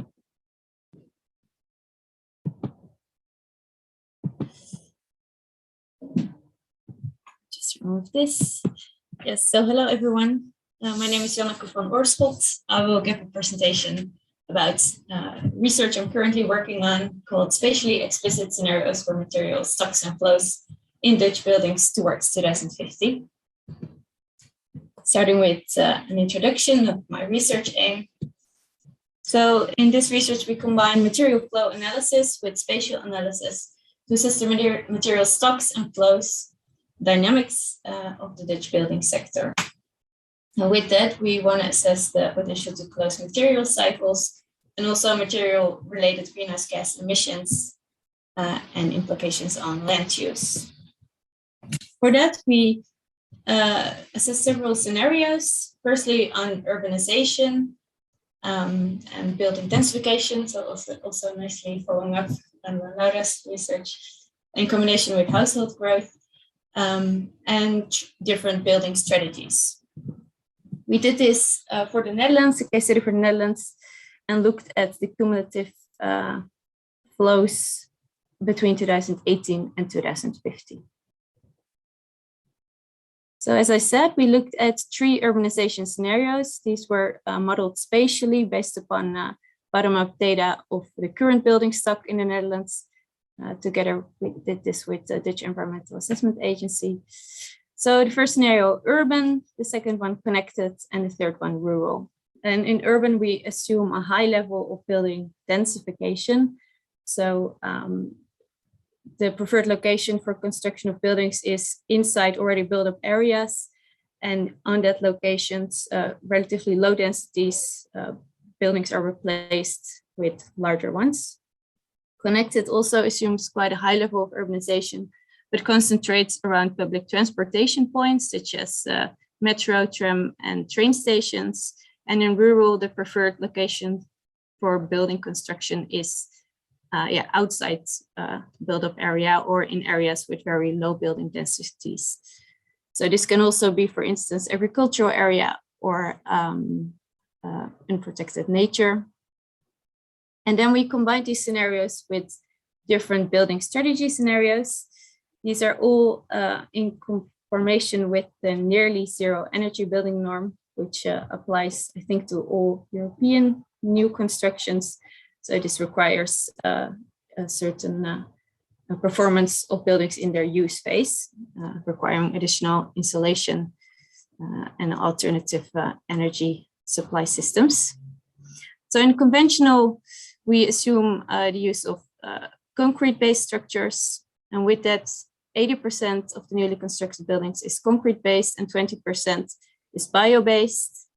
Let's remove this. Yes, so hello everyone. My name is Janneke van Oorschot. I will give a presentation about research I'm currently working on called Spatially Explicit Scenarios for Material Stocks and Flows in Dutch Buildings towards 2050. Starting with an introduction of my research aim. So in this research, we combine material flow analysis with spatial analysis to assess the material stocks and flows dynamics of the Dutch building sector. And with that, we want to assess the potential to close material cycles and also material-related greenhouse gas emissions and implications on land use. For that, we assess several scenarios, firstly on urbanization and building densification, so also nicely following up on Laura's research, in combination with household growth and different building strategies. We did this for the Netherlands, a case study for the Netherlands, and looked at the cumulative flows between 2018 and 2050. So as I said, we looked at 3 urbanization scenarios. These were modeled spatially based upon bottom-up data of the current building stock in the Netherlands. Together, we did this with the Dutch Environmental Assessment Agency. So the first scenario, urban, the second one, connected, and the third one, rural. And in urban, we assume a high level of building densification. So the preferred location for construction of buildings is inside already built up areas. And on that locations, relatively low densities, buildings are replaced with larger ones. Connected also assumes quite a high level of urbanization, but concentrates around public transportation points, such as metro, tram, and train stations. And in rural, the preferred location for building construction is outside build-up area or in areas with very low building densities. So this can also be, for instance, agricultural area or in protected nature. And then we combine these scenarios with different building strategy scenarios. These are all in conformation with the nearly zero energy building norm, which applies, I think, to all European new constructions. So this requires a certain performance of buildings in their use phase, requiring additional insulation and alternative energy supply systems. So in conventional, we assume the use of concrete-based structures, and with that, 80% of the newly constructed buildings is concrete-based and 20% is bio-based.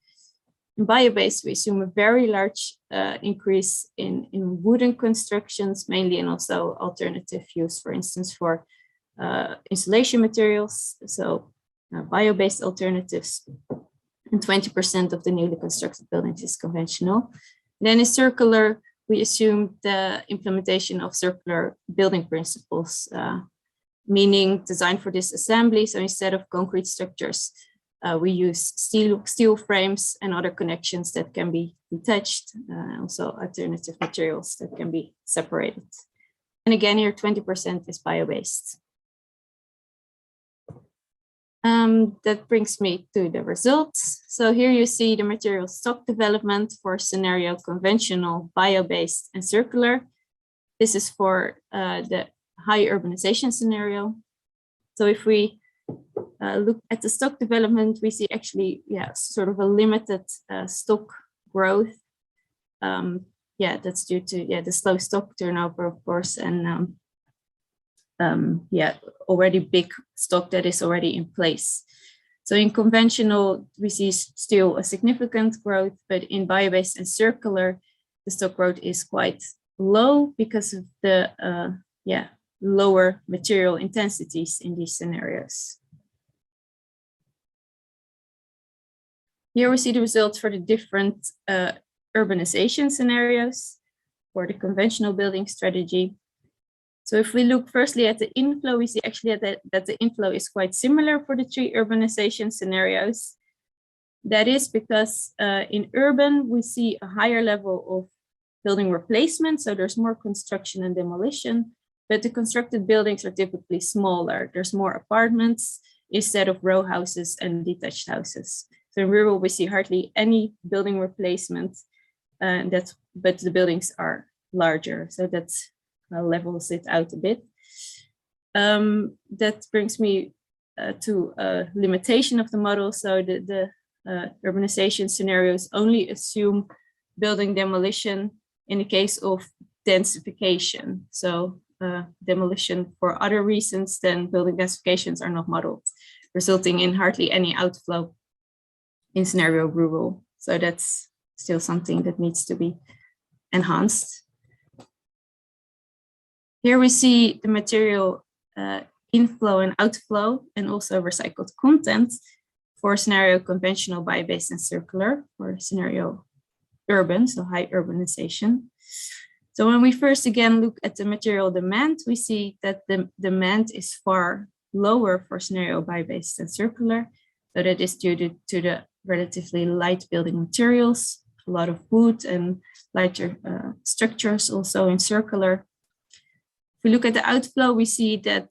In bio-based, we assume a very large increase in wooden constructions, mainly, and also alternative use, for instance, for insulation materials, so bio-based alternatives. And 20% of the newly constructed buildings is conventional. Then in circular, we assume the implementation of circular building principles, meaning design for disassembly. So instead of concrete structures, we use steel frames and other connections that can be detached, also alternative materials that can be separated. And again, here 20% is bio-based. That brings me to the results. So here you see the material stock development for scenario conventional, bio-based, and circular. This is for the high urbanization scenario. So if we look at the stock development, we see actually, sort of a limited stock growth. That's due to the slow stock turnover, of course, and already big stock that is already in place. So in conventional, we see still a significant growth, but in bio-based and circular, the stock growth is quite low because of the lower material intensities in these scenarios. Here we see the results for the different urbanization scenarios for the conventional building strategy. So if we look firstly at the inflow, we see actually that the inflow is quite similar for the 3 urbanization scenarios. That is because in urban, we see a higher level of building replacement. So there's more construction and demolition, but the constructed buildings are typically smaller. There's more apartments instead of row houses and detached houses. So in rural, we see hardly any building replacement, but the buildings are larger. So that levels it out a bit. That brings me to a limitation of the model. So the urbanization scenarios only assume building demolition in the case of densification. So demolition for other reasons than building densifications are not modeled, resulting in hardly any outflow in scenario rural. So that's still something that needs to be enhanced. Here we see the material inflow and outflow and also recycled content for scenario conventional, bio-based and circular, or scenario urban, so high urbanization. So when we first again look at the material demand, we see that the demand is far lower for scenario bio-based and circular. So that is due to the relatively light building materials, a lot of wood and lighter structures also in circular. If we look at the outflow, we see that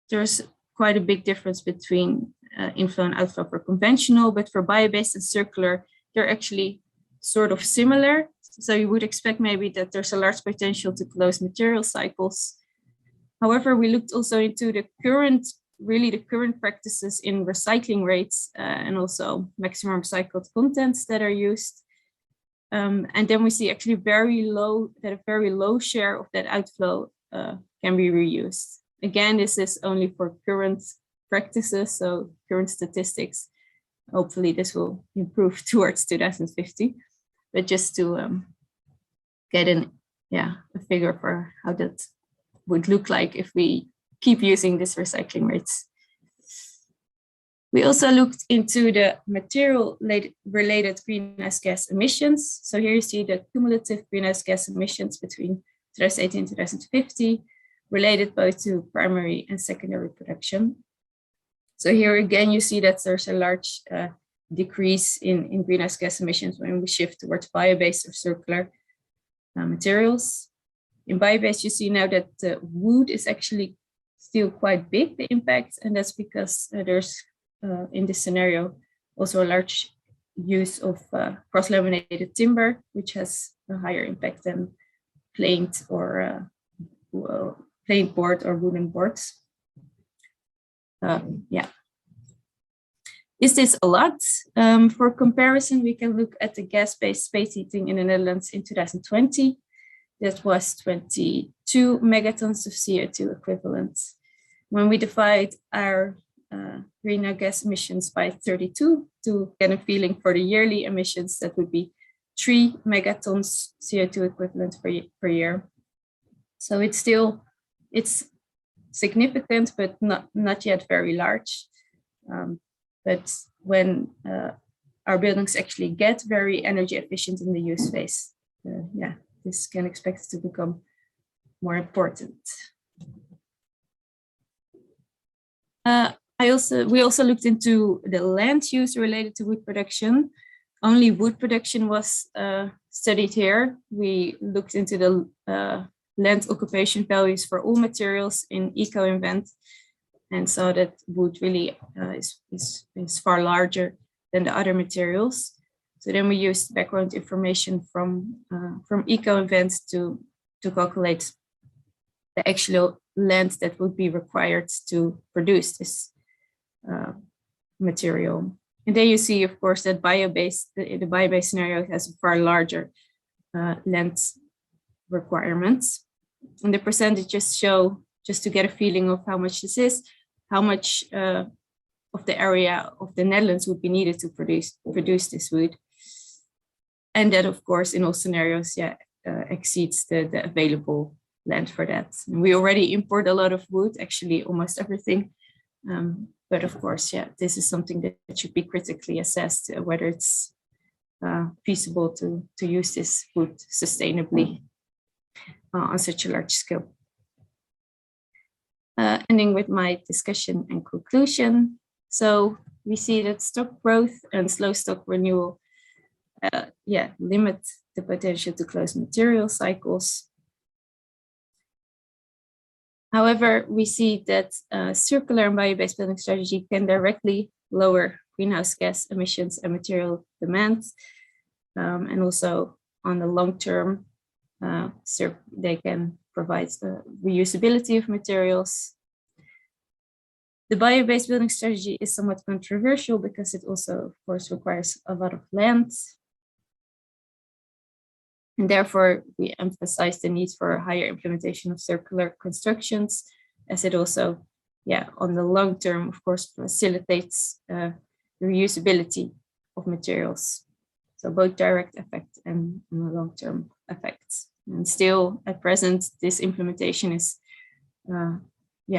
there's quite a big difference between inflow and outflow for conventional, but for bio-based and circular, they're actually sort of similar. So you would expect maybe that there's a large potential to close material cycles. However, we looked also into the current practices in recycling rates and also maximum recycled contents that are used. And then we see actually a very low share of that outflow can be reused. Again, this is only for current practices, so current statistics. Hopefully this will improve towards 2050, but just to get a figure for how that would look like if we keep using these recycling rates. We also looked into the material-related greenhouse gas emissions. So here you see the cumulative greenhouse gas emissions between 2018 and 2050, related both to primary and secondary production. So here again, you see that there's a large decrease in greenhouse gas emissions when we shift towards bio-based or circular materials. In bio-based, you see now that the wood is actually still quite big, the impact, and that's because there's, in this scenario, also a large use of cross-laminated timber, which has a higher impact than planed or planed board or wooden boards. Is this a lot? For comparison, we can look at the gas-based space heating in the Netherlands in 2020. That was 22 megatons of CO2 equivalent. When we divide our greenhouse gas emissions by 32 to get a feeling for the yearly emissions, that would be 3 megatons CO2 equivalent per year. So it's significant, but not yet very large. But when our buildings actually get very energy efficient in the use phase, this can expect to become more important. We also looked into the land use related to wood production. Only wood production was studied here. We looked into the land occupation values for all materials in EcoInvent and saw that wood really is far larger than the other materials. So then we used background information from EcoInvent to calculate the actual land that would be required to produce this material. And then you see, of course, that the bio-based scenario has a far larger land requirements. And the percentages show, just to get a feeling of how much this is, how much of the area of the Netherlands would be needed to produce this wood. And that, of course, in all scenarios, exceeds the available land for that. And we already import a lot of wood, actually almost everything. But of course, this is something that should be critically assessed, whether it's feasible to use this wood sustainably on such a large scale. Ending with my discussion and conclusion. So we see that stock growth and slow stock renewal limit the potential to close material cycles. However, we see that circular and bio-based building strategy can directly lower greenhouse gas emissions and material demand. And also on the long term, they can provide the reusability of materials. The bio-based building strategy is somewhat controversial because it also, of course, requires a lot of land. And therefore, we emphasize the need for a higher implementation of circular constructions, as it also, on the long term, of course, facilitates reusability of materials. So both direct effect and long-term effects. And still, at present, this implementation is,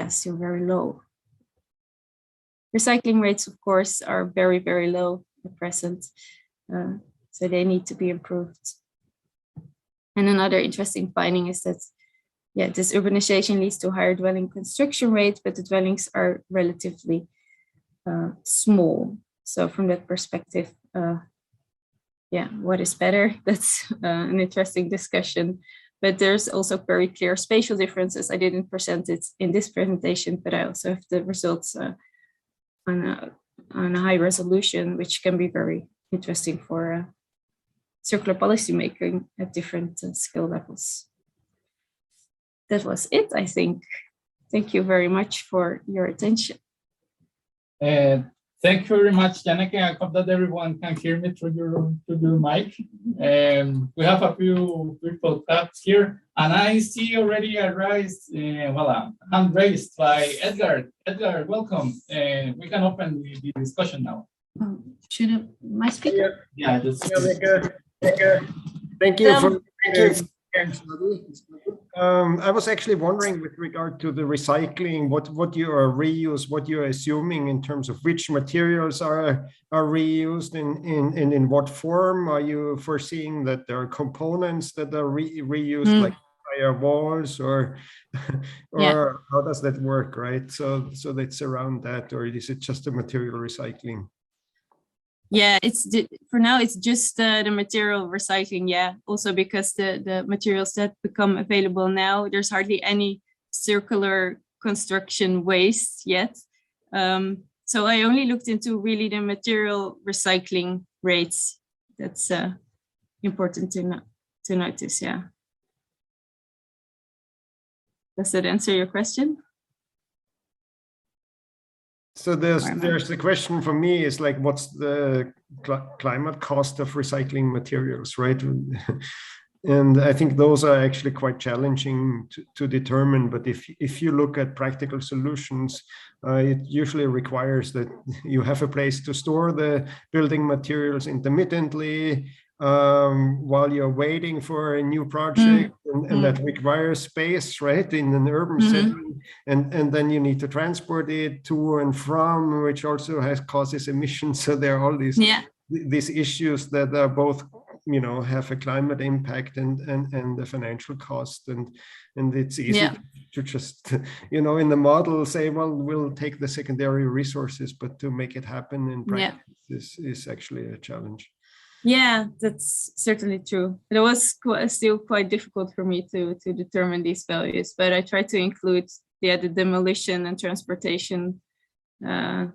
still very low. Recycling rates, of course, are very, very low at present, so they need to be improved. And another interesting finding is that, this urbanization leads to higher dwelling construction rates, but the dwellings are relatively small. So from that perspective, what is better? That's an interesting discussion. But there's also very clear spatial differences. I didn't present it in this presentation, but I also have the results on a high resolution, which can be very interesting for circular policy making at different skill levels. That was it, I think. Thank you very much for your attention. Thank you very much, Janneke. I hope that everyone can hear me through your mic. We have a few virtual tabs here, and I see already a hand raised by Edgar. Edgar, welcome. We can open the discussion now. Should my speaker? Yeah, just. Thank you. I was actually wondering with regard to the recycling, what you are reuse, what you are assuming in terms of which materials are reused in what form. Are you foreseeing that there are components that are reused, like entire walls, or how does that work, right? So that's around that, or is it just a material recycling? Yeah, for now it's just the material recycling. Yeah, also because the materials that become available now, there's hardly any circular construction waste yet. So I only looked into really the material recycling rates. That's important to notice. Yeah. Does that answer your question? So there's the question for me is like, what's the climate cost of recycling materials, right? And I think those are actually quite challenging to determine. But if you look at practical solutions, it usually requires that you have a place to store the building materials intermittently while you're waiting for a new project, and that requires space, right, in an urban setting, and then you need to transport it to and from, which also causes emissions. So there are all these issues that are both, have a climate impact and the financial cost, and it's easy to just, in the model say, well, we'll take the secondary resources, but to make it happen in practice is actually a challenge. Yeah, that's certainly true. It was still quite difficult for me to determine these values, but I tried to include the demolition and transportation from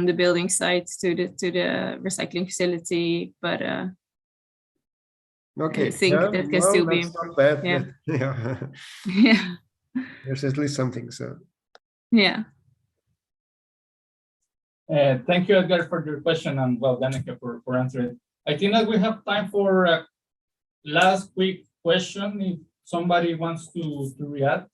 the building sites to the recycling facility. But okay, I think that can still be improved. Not bad. Yeah. There's at least something. So yeah. Thank you, Edgar, for your question, and Janneke for answering. I think that we have time for a last quick question, if somebody wants to react.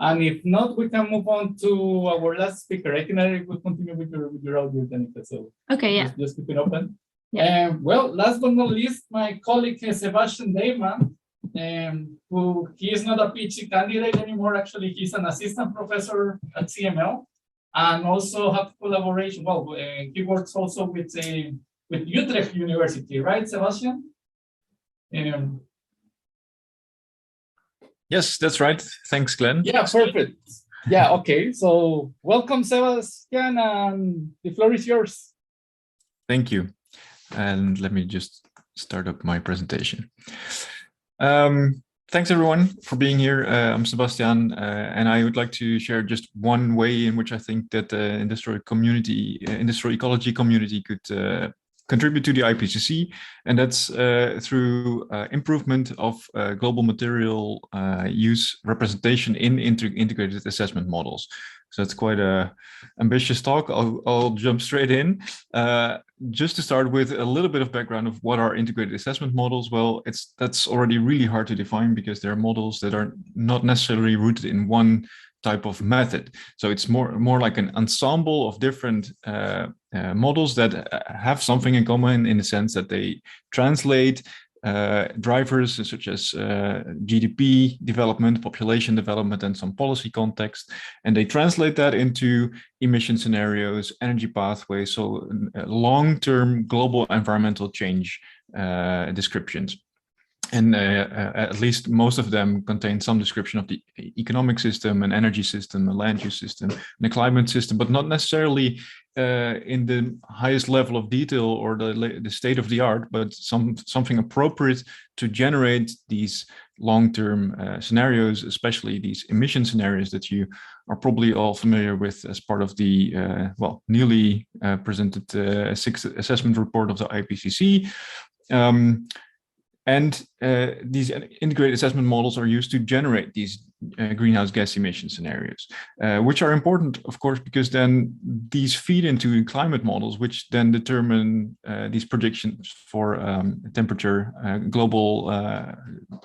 And if not, we can move on to our last speaker. I think I will continue with your audio, Janneke. So okay, yeah. Just keep it open. Yeah. Last but not least, my colleague Sebastian Dayman, who he is not a PhD candidate anymore. Actually, he's an assistant professor at CML, and also have collaboration. He works also with Utrecht University, right, Sebastian? Yes, that's right. Thanks, Glenn. Yeah, perfect. Yeah, okay. So welcome, Sebastian, and the floor is yours. Thank you. And let me just start up my presentation. Thanks everyone for being here. I'm Sebastian, and I would like to share just one way in which I think that the industrial ecology community could contribute to the IPCC, and that's through improvement of global material use representation in integrated assessment models. So it's quite a ambitious talk. I'll jump straight in. Just to start with a little bit of background of what are integrated assessment models. Well, that's already really hard to define because there are models that are not necessarily rooted in one type of method. So it's more like an ensemble of different models that have something in common in the sense that they translate drivers such as GDP development, population development, and some policy context, and they translate that into emission scenarios, energy pathways, so long-term global environmental change descriptions. And at least most of them contain some description of the economic system, an energy system, a land use system, and a climate system, but not necessarily in the highest level of detail or the state of the art, but something appropriate to generate these long-term scenarios, especially these emission scenarios that you are probably all familiar with as part of the newly presented sixth assessment report of the IPCC. And these integrated assessment models are used to generate these greenhouse gas emission scenarios, which are important, of course, because then these feed into climate models, which then determine these predictions for global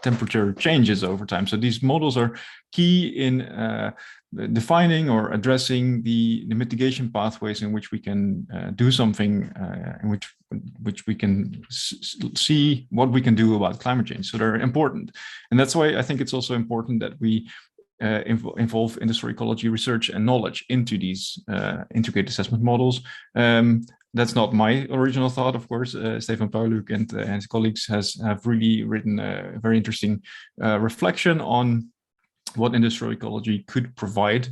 temperature changes over time. So these models are key in defining or addressing the mitigation pathways in which we can do something, in which we can see what we can do about climate change. So they're important. And that's why I think it's also important that we involve industrial ecology research and knowledge into these integrated assessment models. That's not my original thought, of course. Stefan Pauluk and his colleagues have really written a very interesting reflection on what industrial ecology could provide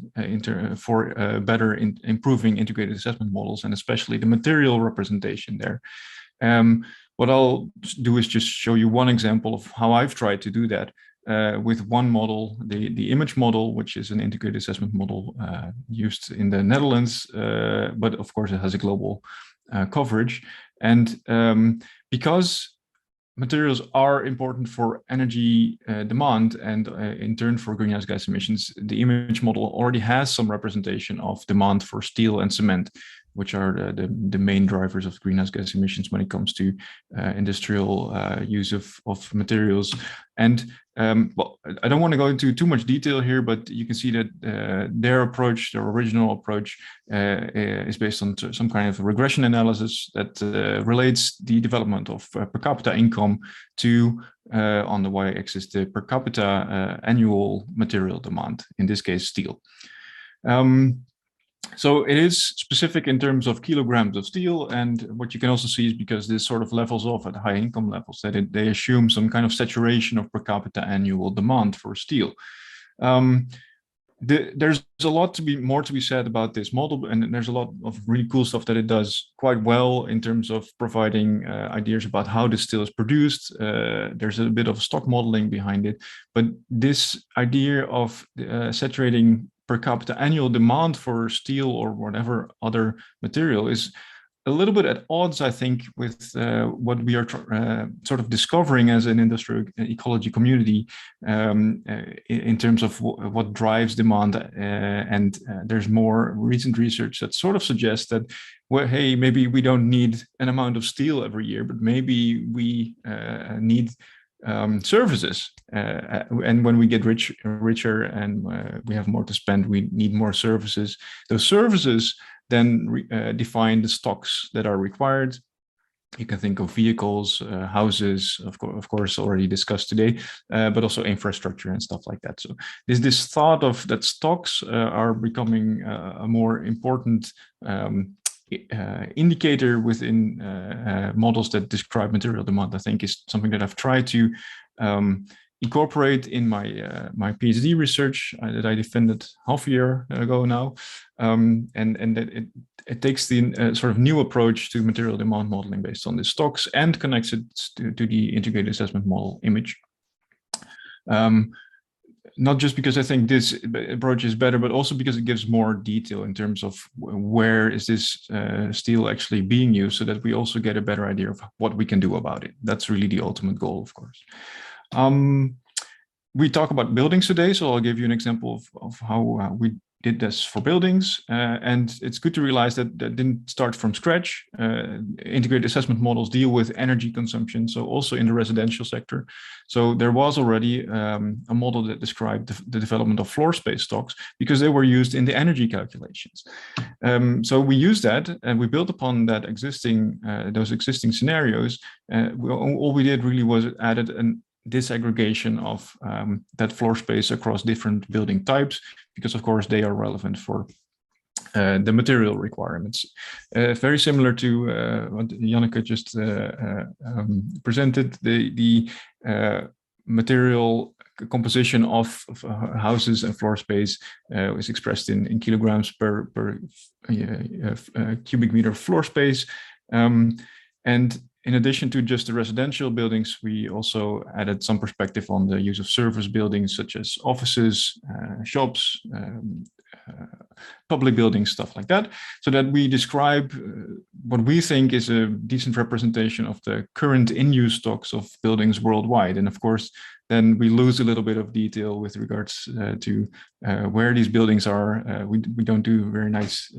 for better improving integrated assessment models, and especially the material representation there. What I'll do is just show you one example of how I've tried to do that with one model, the image model, which is an integrated assessment model used in the Netherlands, but of course it has a global coverage. And because materials are important for energy demand and in turn for greenhouse gas emissions, the image model already has some representation of demand for steel and cement, which are the main drivers of greenhouse gas emissions when it comes to industrial use of materials. And well, I don't want to go into too much detail here, but you can see that their original approach is based on some kind of regression analysis that relates the development of per capita income to, on the y-axis, the per capita annual material demand, in this case, steel. So it is specific in terms of kilograms of steel, and what you can also see is because this sort of levels off at high income levels, that they assume some kind of saturation of per capita annual demand for steel. There's a lot more to be said about this model, and there's a lot of really cool stuff that it does quite well in terms of providing ideas about how the steel is produced. There's a bit of stock modeling behind it, but this idea of saturating per capita annual demand for steel or whatever other material is a little bit at odds, I think, with what we are sort of discovering as an industrial ecology community in terms of what drives demand. And there's more recent research that sort of suggests that, well, hey, maybe we don't need an amount of steel every year, but maybe we need services, and when we get richer and we have more to spend, we need more services. Those services then define the stocks that are required. You can think of vehicles, houses, of course, already discussed today, but also infrastructure and stuff like that. So there's this thought of that stocks are becoming a more important indicator within models that describe material demand, I think, is something that I've tried to incorporate in my my PhD research that I defended half a year ago now, and that it takes the sort of new approach to material demand modeling based on the stocks and connects it to the integrated assessment model image. Not just because I think this approach is better, but also because it gives more detail in terms of where is this steel actually being used, so that we also get a better idea of what we can do about it. That's really the ultimate goal, of course. We talk about buildings today, so I'll give you an example of how we did this for buildings. And it's good to realize that that didn't start from scratch. Integrated assessment models deal with energy consumption, so also in the residential sector. So there was already a model that described the development of floor space stocks because they were used in the energy calculations. So we used that and we built upon that those existing scenarios. All we did really was added an disaggregation of that floor space across different building types, because of course they are relevant for the material requirements. Very similar to what Janneke just presented, the material composition of houses and floor space is expressed in kilograms per cubic meter floor space. And in addition to just the residential buildings, we also added some perspective on the use of service buildings such as offices, shops, public buildings, stuff like that, so that we describe what we think is a decent representation of the current in-use stocks of buildings worldwide. And of course, then we lose a little bit of detail with regards to where these buildings are. We don't do very nice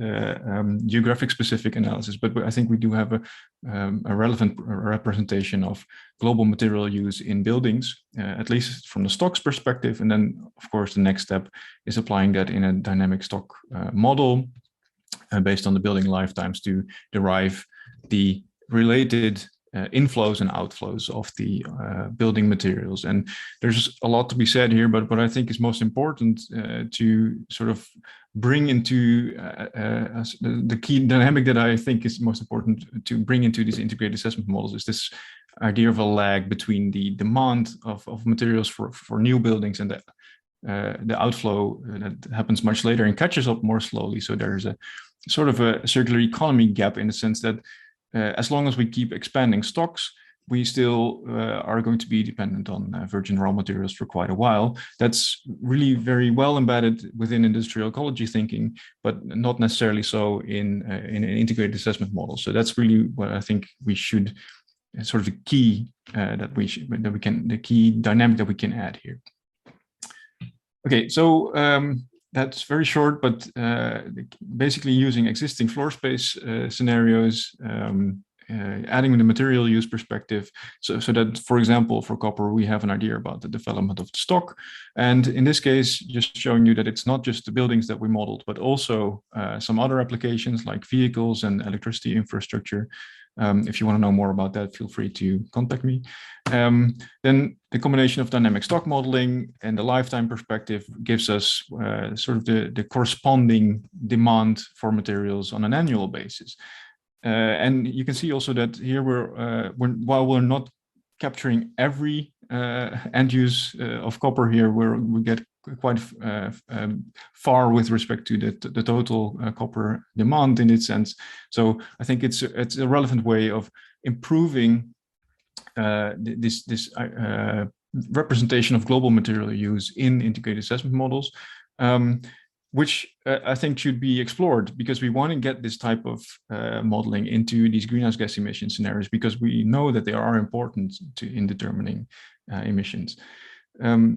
geographic specific analysis, but I think we do have a relevant representation of global material use in buildings, at least from the stocks perspective. And then, of course, the next step is applying that in a dynamic stock model based on the building lifetimes to derive the related inflows and outflows of the building materials. And there's a lot to be said here, but what I think is most important to sort of bring into the key dynamic that I think is most important to bring into these integrated assessment models is this idea of a lag between the demand of materials for new buildings and the outflow that happens much later and catches up more slowly. So there's a sort of a circular economy gap in the sense that as long as we keep expanding stocks, we still are going to be dependent on virgin raw materials for quite a while. That's really very well embedded within industrial ecology thinking, but not necessarily so in an integrated assessment model. So that's really what I think we should sort of the key the key dynamic that we can add here. Okay, so that's very short, but basically using existing floor space scenarios, adding the material use perspective, so that, for example, for copper, we have an idea about the development of the stock. And in this case, just showing you that it's not just the buildings that we modeled, but also some other applications like vehicles and electricity infrastructure. If you want to know more about that, feel free to contact me. Then the combination of dynamic stock modeling and the lifetime perspective gives us sort of the corresponding demand for materials on an annual basis. And you can see also that here while we're not capturing every end use of copper here, we get quite far with respect to the total copper demand in its sense. So I think it's a relevant way of improving this representation of global material use in integrated assessment models, which I think should be explored because we want to get this type of modeling into these greenhouse gas emission scenarios because we know that they are important in determining emissions.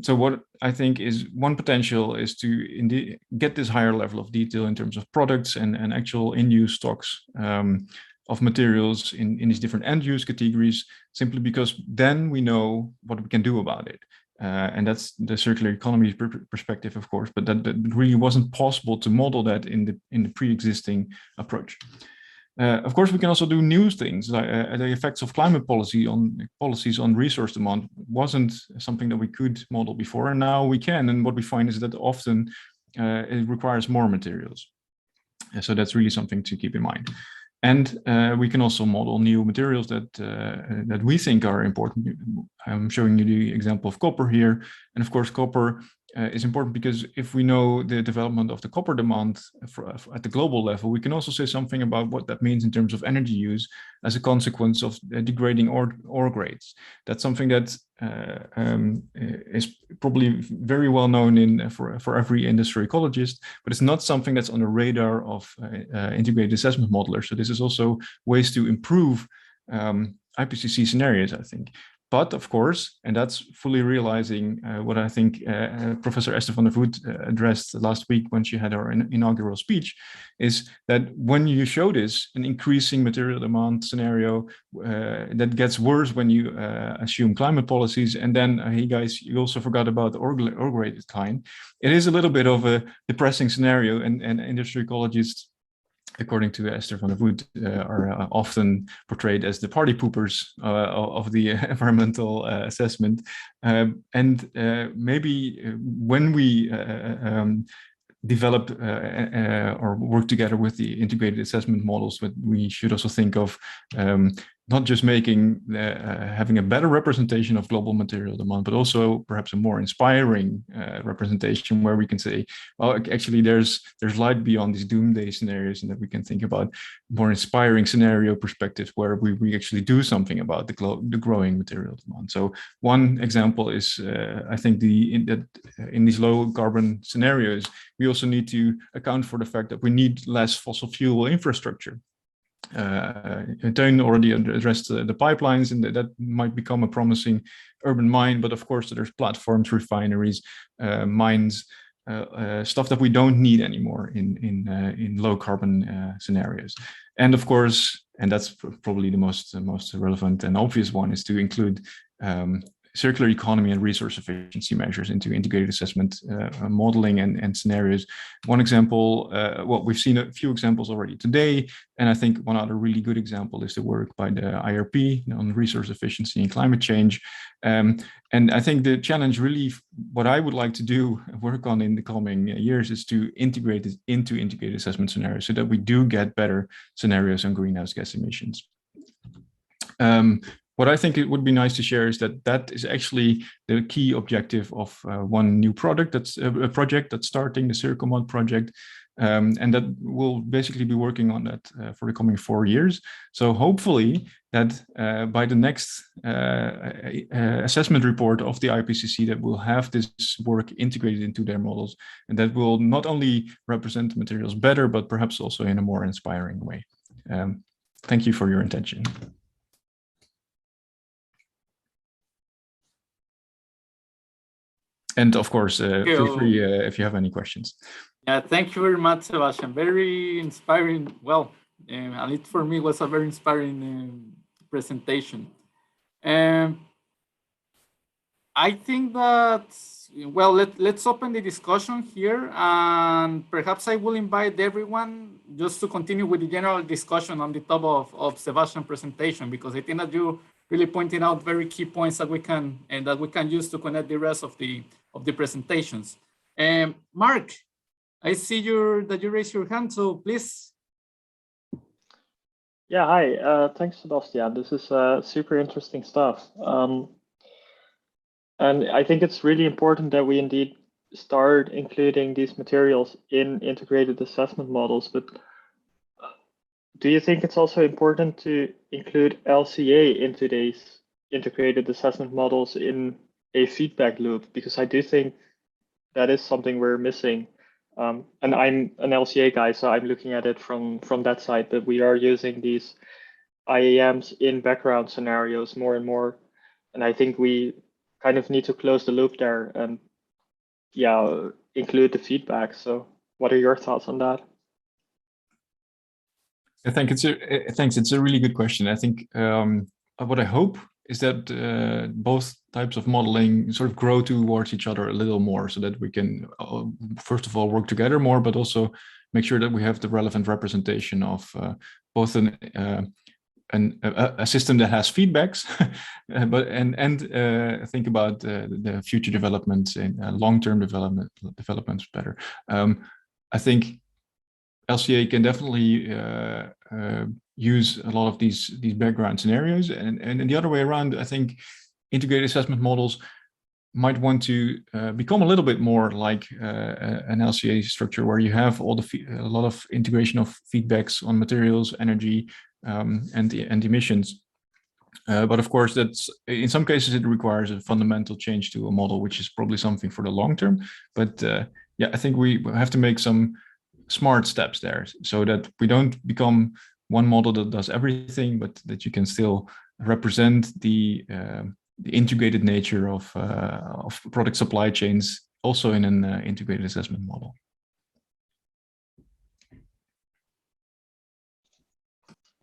So what I think is one potential is to get this higher level of detail in terms of products and actual in-use stocks of materials in these different end-use categories, simply because then we know what we can do about it. And that's the circular economy perspective, of course, but that really wasn't possible to model that in the pre-existing approach. Of course, we can also do new things, like the effects of climate policies on resource demand wasn't something that we could model before, and now we can. And what we find is that often it requires more materials. So that's really something to keep in mind. And we can also model new materials that we think are important. I'm showing you the example of copper here. And of course, copper is important because if we know the development of the copper demand at the global level, we can also say something about what that means in terms of energy use as a consequence of degrading ore grades. That's something that is probably very well known for every industry ecologist, but it's not something that's on the radar of integrated assessment modelers. So this is also ways to improve IPCC scenarios, I think. But of course, and that's fully realizing what I think Professor Esther van der Voet addressed last week when she had her inaugural speech, is that when you show this, an increasing material demand scenario that gets worse when you assume climate policies, and then, hey guys, you also forgot about the ore grade decline. It is a little bit of a depressing scenario, and industry ecologists, according to Esther van der Voet, are often portrayed as the party poopers of the environmental assessment. And maybe when we develop or work together with the integrated assessment models, but we should also think of not just making having a better representation of global material demand, but also perhaps a more inspiring representation where we can say, well, actually there's light beyond these doomsday scenarios, and that we can think about more inspiring scenario perspectives where we actually do something about the growing material demand. So one example is I think in these low carbon scenarios, we also need to account for the fact that we need less fossil fuel infrastructure. Teun already addressed the pipelines, and that might become a promising urban mine, but of course there's platforms, refineries, mines, stuff that we don't need anymore in low carbon scenarios. And of course, and that's probably the most relevant and obvious one, is to include circular economy and resource efficiency measures into integrated assessment modeling and scenarios. One example, well, we've seen a few examples already today, and I think one other really good example is the work by the IRP on resource efficiency and climate change. And I think the challenge really, what I would like to do, work on in the coming years, is to integrate it into integrated assessment scenarios so that we do get better scenarios on greenhouse gas emissions. What I think it would be nice to share is that is actually the key objective of one new product that's a project that's starting, the CircleMod project, and that will basically be working on that for the coming 4 years. So hopefully that by the next assessment report of the IPCC, that will have this work integrated into their models, and that will not only represent materials better, but perhaps also in a more inspiring way. Thank you for your attention. And of course, feel free if you have any questions. Yeah, thank you very much, Sebastian. Very inspiring. Well, at least for me, was a very inspiring presentation. I think that, well, let's open the discussion here, and perhaps I will invite everyone just to continue with the general discussion on the top of Sebastian's presentation, because I think that you really pointed out very key points that we can use to connect the rest of the presentations. Mark, I see that you raised your hand, so please. Yeah, hi. Thanks, Sebastian. This is super interesting stuff. And I think it's really important that we indeed start including these materials in integrated assessment models. But do you think it's also important to include LCA into these integrated assessment models in a feedback loop? Because I do think that is something we're missing. And I'm an LCA guy, so I'm looking at it from that side, that we are using these IAMs in background scenarios more and more. And I think we kind of need to close the loop there and, yeah, include the feedback. So what are your thoughts on that? I think thanks. It's a really good question. I think what I hope is that both types of modeling sort of grow towards each other a little more, so that we can, first of all, work together more, but also make sure that we have the relevant representation of both a system that has feedbacks, but and think about the future developments and long-term developments better. I think LCA can definitely use a lot of these background scenarios, and the other way around, I think integrated assessment models might want to become a little bit more like an LCA structure where you have all a lot of integration of feedbacks on materials, energy, and emissions. But of course, that's in some cases it requires a fundamental change to a model, which is probably something for the long term. But yeah, I think we have to make some smart steps there so that we don't become one model that does everything, but that you can still represent the integrated nature of product supply chains also in an integrated assessment model.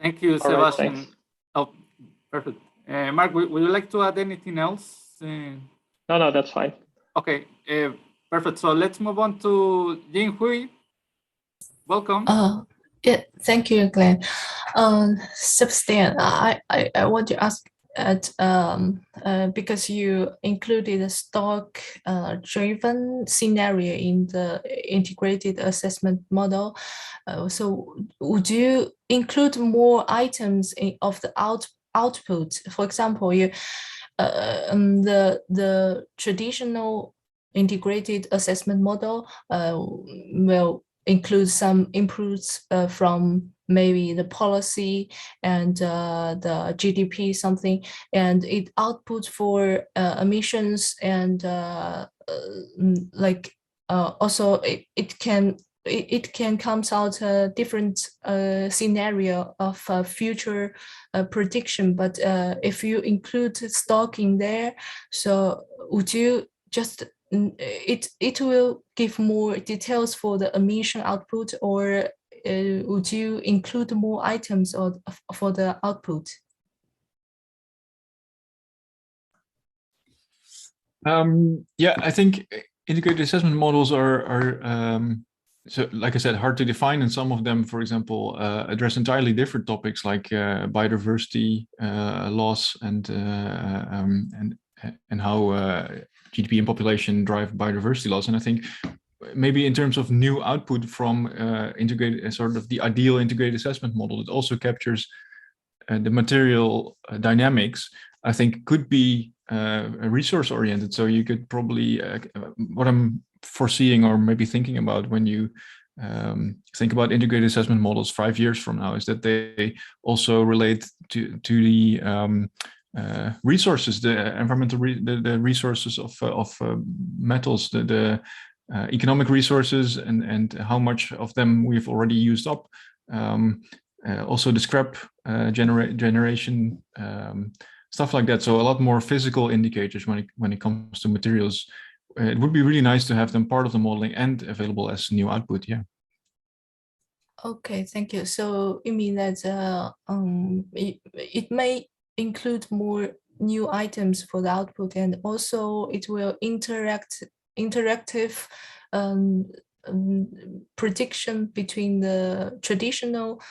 Thank you, Sebastian. Right, oh, perfect. Mark, would you like to add anything else? No, that's fine. Okay, perfect. So let's move on to Jing Hui. Welcome. Yeah, thank you, Glenn. Sebastian, I want to ask because you included a stock driven scenario in the integrated assessment model. So would you include more items of the output? For example, the traditional integrated assessment model will include some inputs from maybe the policy and the GDP something, and it outputs for emissions and also it can comes out a different scenario of future prediction. But if you include stock in there, so would you just it will give more details for the emission output, or would you include more items for the output? Yeah, I think integrated assessment models are so, like I said, hard to define, and some of them, for example, address entirely different topics like biodiversity loss and how GDP and population drive biodiversity loss. And I think maybe in terms of new output from integrated, sort of the ideal integrated assessment model that also captures the material dynamics, I think could be resource oriented. So you could probably, what I'm foreseeing or maybe thinking about when you think about integrated assessment models 5 years from now, is that they also relate to the resources, the environmental, the resources of metals, the economic resources, and how much of them we've already used up. Also the scrap generation, stuff like that. So a lot more physical indicators when it comes to materials. It would be really nice to have them part of the modeling and available as new output. Yeah. Okay, thank you. So you mean that it may include more new items for the output, and also it will interactive prediction between the traditional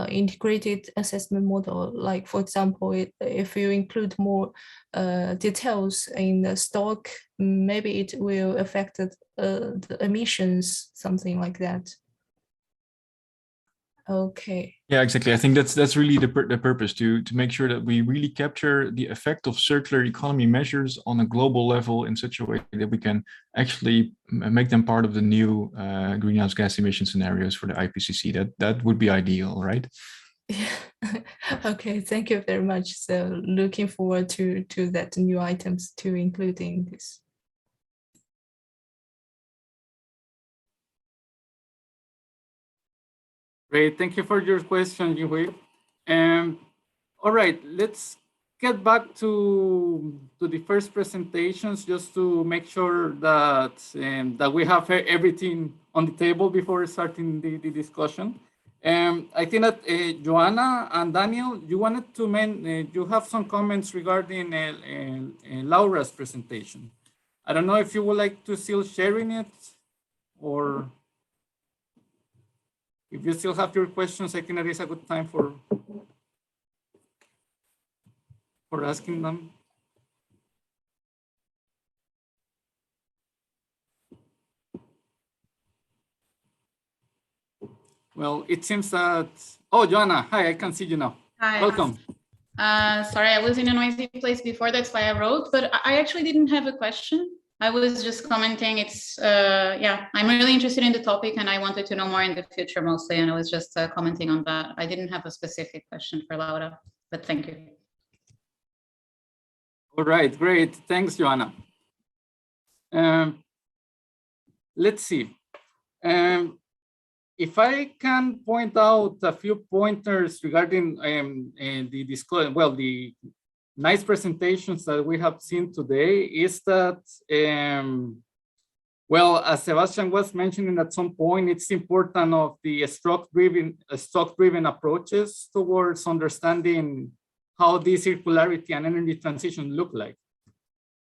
integrated assessment model. Like, for example, if you include more details in the stock, maybe it will affect the emissions, something like that. Okay. Yeah, exactly. I think that's really the purpose, to make sure that we really capture the effect of circular economy measures on a global level in such a way that we can actually make them part of the new greenhouse gas emission scenarios for the IPCC. That would be ideal, right? Yeah. Okay, thank you very much. So looking forward to that new items to include in this. Great, thank you for your question, Yui. All right, let's get back to the first presentations, just to make sure that that we have everything on the table before starting the discussion. I think that Joanna and Daniel, you wanted to you have some comments regarding Laura's presentation. I don't know if you would like to still sharing it, or if you still have your questions. I think it is a good time for asking them. Well, it seems that, oh, Joanna, hi, I can see you now. Hi. Welcome. Sorry, I was in a noisy place before, that's why I wrote, but I actually didn't have a question. I was just commenting. It's, yeah, I'm really interested in the topic and I wanted to know more in the future mostly. And I was just commenting on that. I didn't have a specific question for Laura, but thank you. All right, great. Thanks, Joanna. Let's see. If I can point out a few pointers regarding the disclosure, well, the nice presentations that we have seen today is that, well, as Sebastian was mentioning at some point, it's important of the stock-driven approaches towards understanding how this circularity and energy transition look like.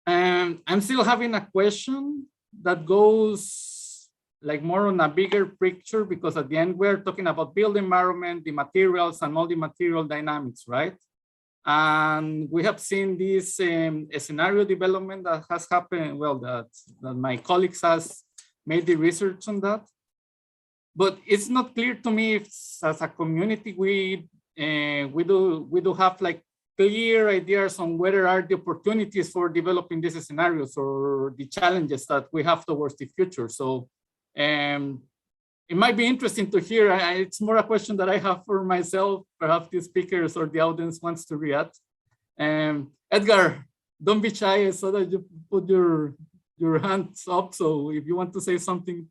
And I'm still having a question that goes like more on a bigger picture, because at the end we're talking about build environment, the materials and all the material dynamics, right? And we have seen this scenario development that has happened, well, that my colleagues has made the research on that. But it's not clear to me if as a community we do have like clear ideas on whether are the opportunities for developing these scenarios or the challenges that we have towards the future. So it might be interesting to hear. It's more a question that I have for myself. Perhaps the speakers or the audience wants to react. Edgar, don't be shy. I saw that you put your hands up. So if you want to say something,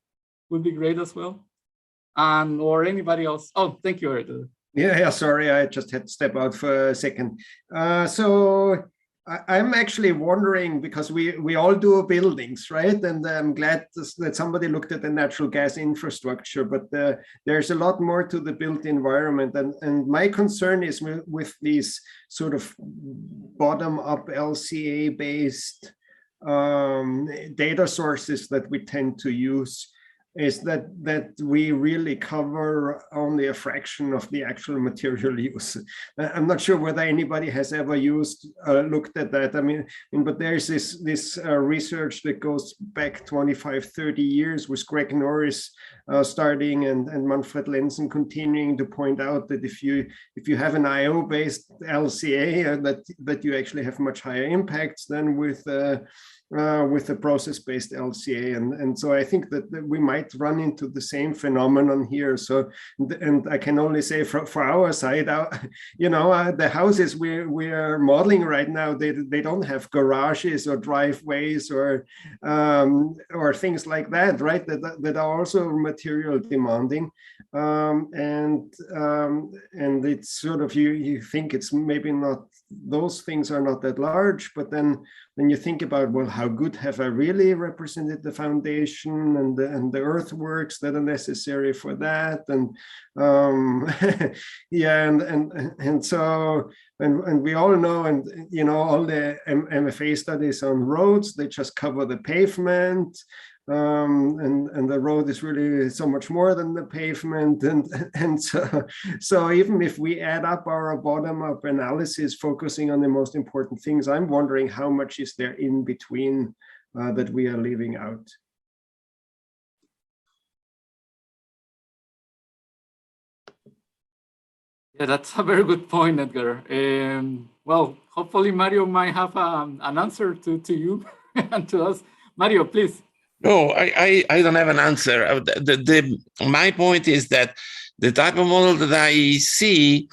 would be great as well. And or anybody else. Oh, thank you, Edgar. Yeah, sorry, I just had to step out for a second. So I'm actually wondering, because we all do buildings, right? And I'm glad that somebody looked at the natural gas infrastructure, but there's a lot more to the built environment. And my concern is with these sort of bottom-up LCA-based data sources that we tend to use, is that we really cover only a fraction of the actual material use. I'm not sure whether anybody has ever looked at that. I mean, but there's this research that goes back 25, 30 years with Greg Norris starting and Manfred Lenzen continuing to point out that if you have an IO-based LCA, that you actually have much higher impacts than with a process-based LCA, and so I think that we might run into the same phenomenon here. So, and I can only say for our side, the houses we are modeling right now, they don't have garages or driveways or things like that, right? That are also material demanding, and it's sort of you think it's maybe not, those things are not that large, but then when you think about, well, how good have I really represented the foundation and the earthworks that are necessary for that, and yeah, and so and we all know, and all the MFA studies on roads, they just cover the pavement. And the road is really so much more than the pavement, and so even if we add up our bottom-up analysis focusing on the most important things, I'm wondering how much is there in between that we are leaving out. Yeah, that's a very good point, Edgar. Well, hopefully Mario might have an answer to you and to us. Mario, please. No, I don't have an answer. My point is that the type of model that I see,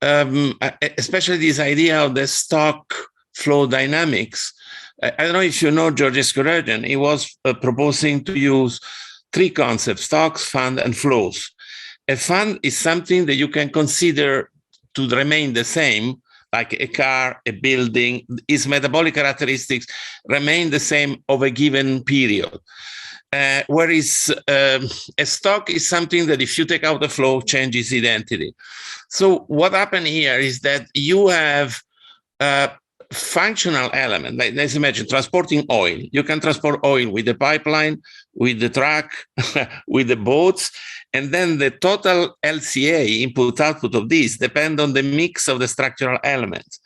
especially this idea of the stock flow dynamics, I don't know if you know George Scourgeon. He was proposing to use three concepts: stocks, fund, and flows. A fund is something that you can consider to remain the same, like a car, a building, its metabolic characteristics remain the same over a given period. Whereas a stock is something that if you take out the flow, changes identity. So what happened here is that you have a functional element. Like, let's imagine transporting oil. You can transport oil with the pipeline, with the truck, with the boats, and then the total LCA input-output of this depend on the mix of the structural elements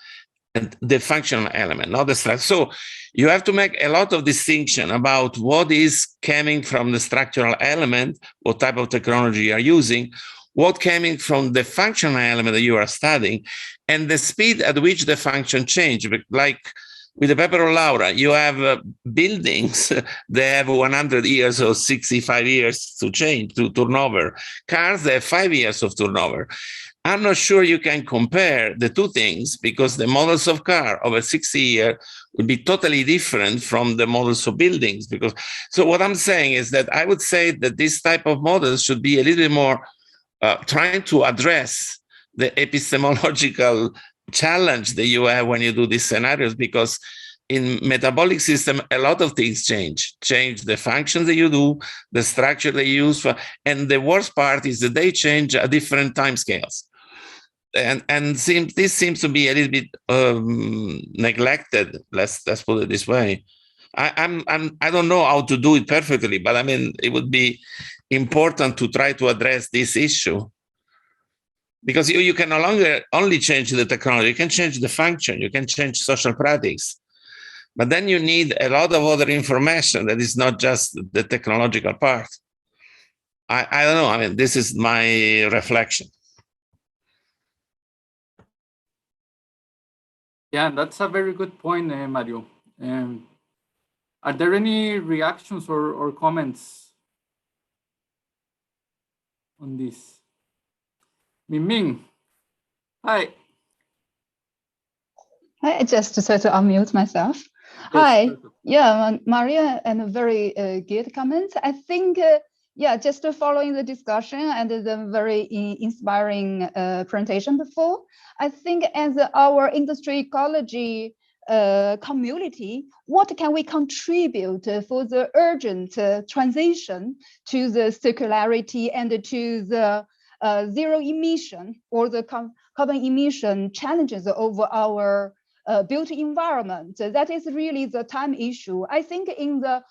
and the functional element, not the structure. So you have to make a lot of distinction about what is coming from the structural element, what type of technology you are using, what came in from the functional element that you are studying and the speed at which the function changed. Like with the paper of Laura, you have buildings they have 100 years or 65 years to change, to turnover. Cars, they have 5 years of turnover. I'm not sure you can compare the two things because the models of car over 60 years would be totally different from the models of buildings. So what I'm saying is that I would say that this type of models should be a little bit more trying to address the epistemological challenge that you have when you do these scenarios, because in metabolic system, a lot of things change the functions that you do, the structure they use, and the worst part is that they change at different time scales. And this seems to be a little bit neglected. Let's put it this way. I don't know how to do it perfectly, but I mean, it would be important to try to address this issue, because you can no longer only change the technology, you can change the function, you can change social practice, but then you need a lot of other information that is not just the technological part. I don't know, I mean, this is my reflection. Yeah, that's a very good point, Mario. Are there any reactions or comments on this? Ming, hi. Hi, just to unmute myself. Yes, hi, perfect. Yeah, Maria, and a very good comment. I think, yeah, just following the discussion and the very inspiring presentation before, I think as our industry ecology community, what can we contribute for the urgent transition to the circularity and to the zero emission or the carbon emission challenges over our built environment? That is really the time issue. I think in the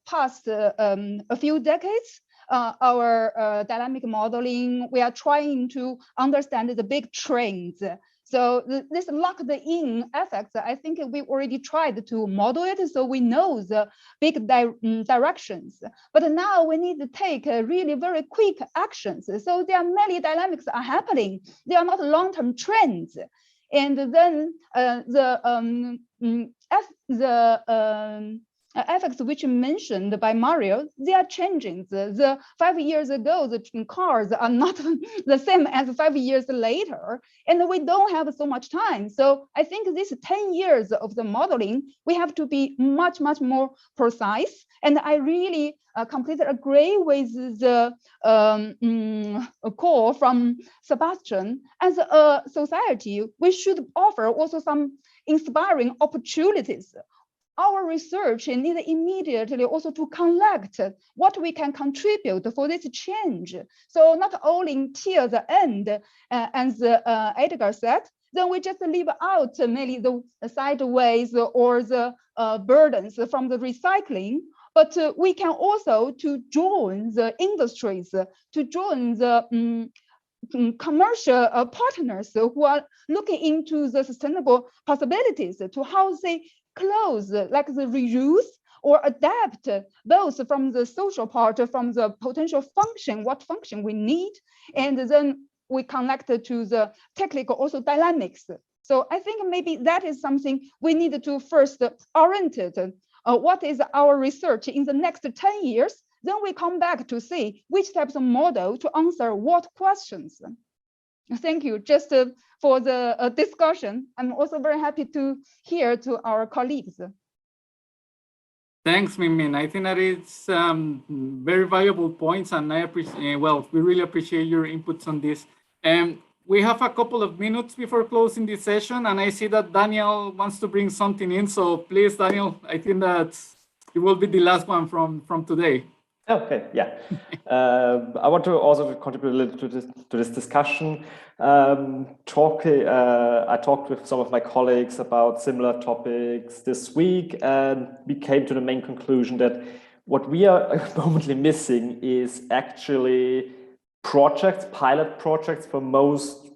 past a few decades, our dynamic modeling, we are trying to understand the big trends. So this locked-in effects, I think we already tried to model it, so we know the big directions. But now we need to take really very quick actions. So there are many dynamics are happening. They are not long-term trends. And then effects which mentioned by Mario, they are changing. The 5 years ago, the cars are not the same as 5 years later, and we don't have so much time. So I think this 10 years of the modeling, we have to be much more precise. And I really completely agree with the call from Sebastian. As a society, we should offer also some inspiring opportunities. Our research needs immediately also to collect what we can contribute for this change. So not only until the end, as Edgar said, then we just leave out maybe the sideways or the burdens from the recycling, but we can also to join the industries, to join the commercial partners who are looking into the sustainable possibilities to how they close, like the reuse or adapt both from the social part, from the potential function, what function we need, and then we connect to the technical also dynamics. So I think maybe that is something we need to first orient it. What is our research in the next 10 years? Then we come back to see which types of model to answer what questions. Thank you. Just for the discussion. I'm also very happy to hear to our colleagues. Thanks, Min. I think that it's very valuable points, and I appreciate. Well, we really appreciate your inputs on this. We have a couple of minutes before closing this session, and I see that Daniel wants to bring something in. So please, Daniel, I think that it will be the last one from today. Okay, yeah. I want to also contribute a little to this discussion. I talked with some of my colleagues about similar topics this week, and we came to the main conclusion that what we are momently missing is actually projects, pilot projects for most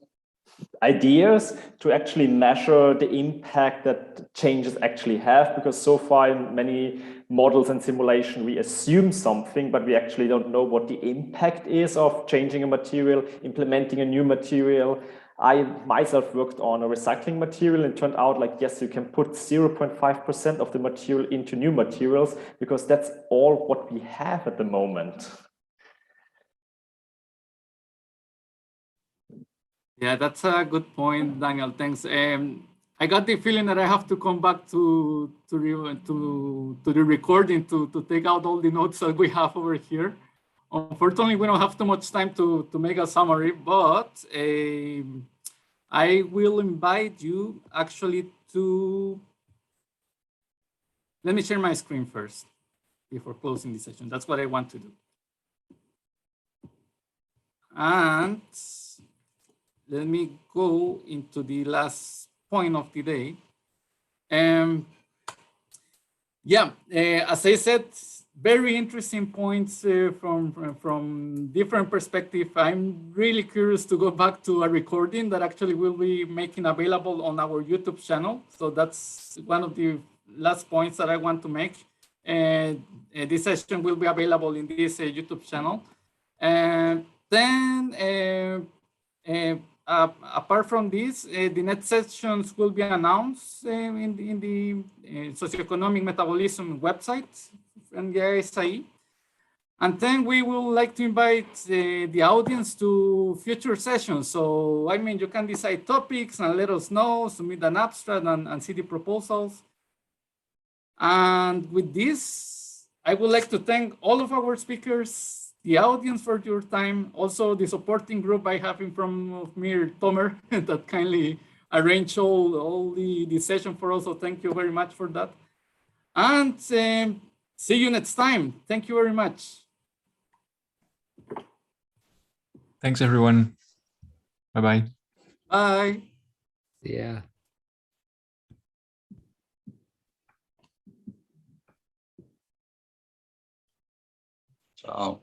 ideas to actually measure the impact that changes actually have, because so far in many models and simulation we assume something, but we actually don't know what the impact is of changing a material, implementing a new material. I myself worked on a recycling material and it turned out like, yes, you can put 0.5% of the material into new materials because that's all what we have at the moment. Yeah, that's a good point, Daniel. Thanks. I got the feeling that I have to come back to the recording to take out all the notes that we have over here. Unfortunately, we don't have too much time to make a summary, but I will invite you actually to, let me share my screen first before closing the session. That's what I want to do. And let me go into the last point of the day. As I said, very interesting points from different perspectives. I'm really curious to go back to a recording that actually will be making available on our YouTube channel. So that's one of the last points that I want to make. This session will be available in this YouTube channel. And then apart from this, the next sessions will be announced in the socioeconomic metabolism website and the ISIE. And then we will like to invite the audience to future sessions. So, I mean, you can decide topics and let us know, submit an abstract and see the proposals. And with this, I would like to thank all of our speakers, the audience for your time, also the supporting group I have in front of me, Tomer, that kindly arranged all the session for us. So thank you very much for that. And see you next time. Thank you very much. Thanks, everyone. Bye-bye. Bye. Yeah. Ciao.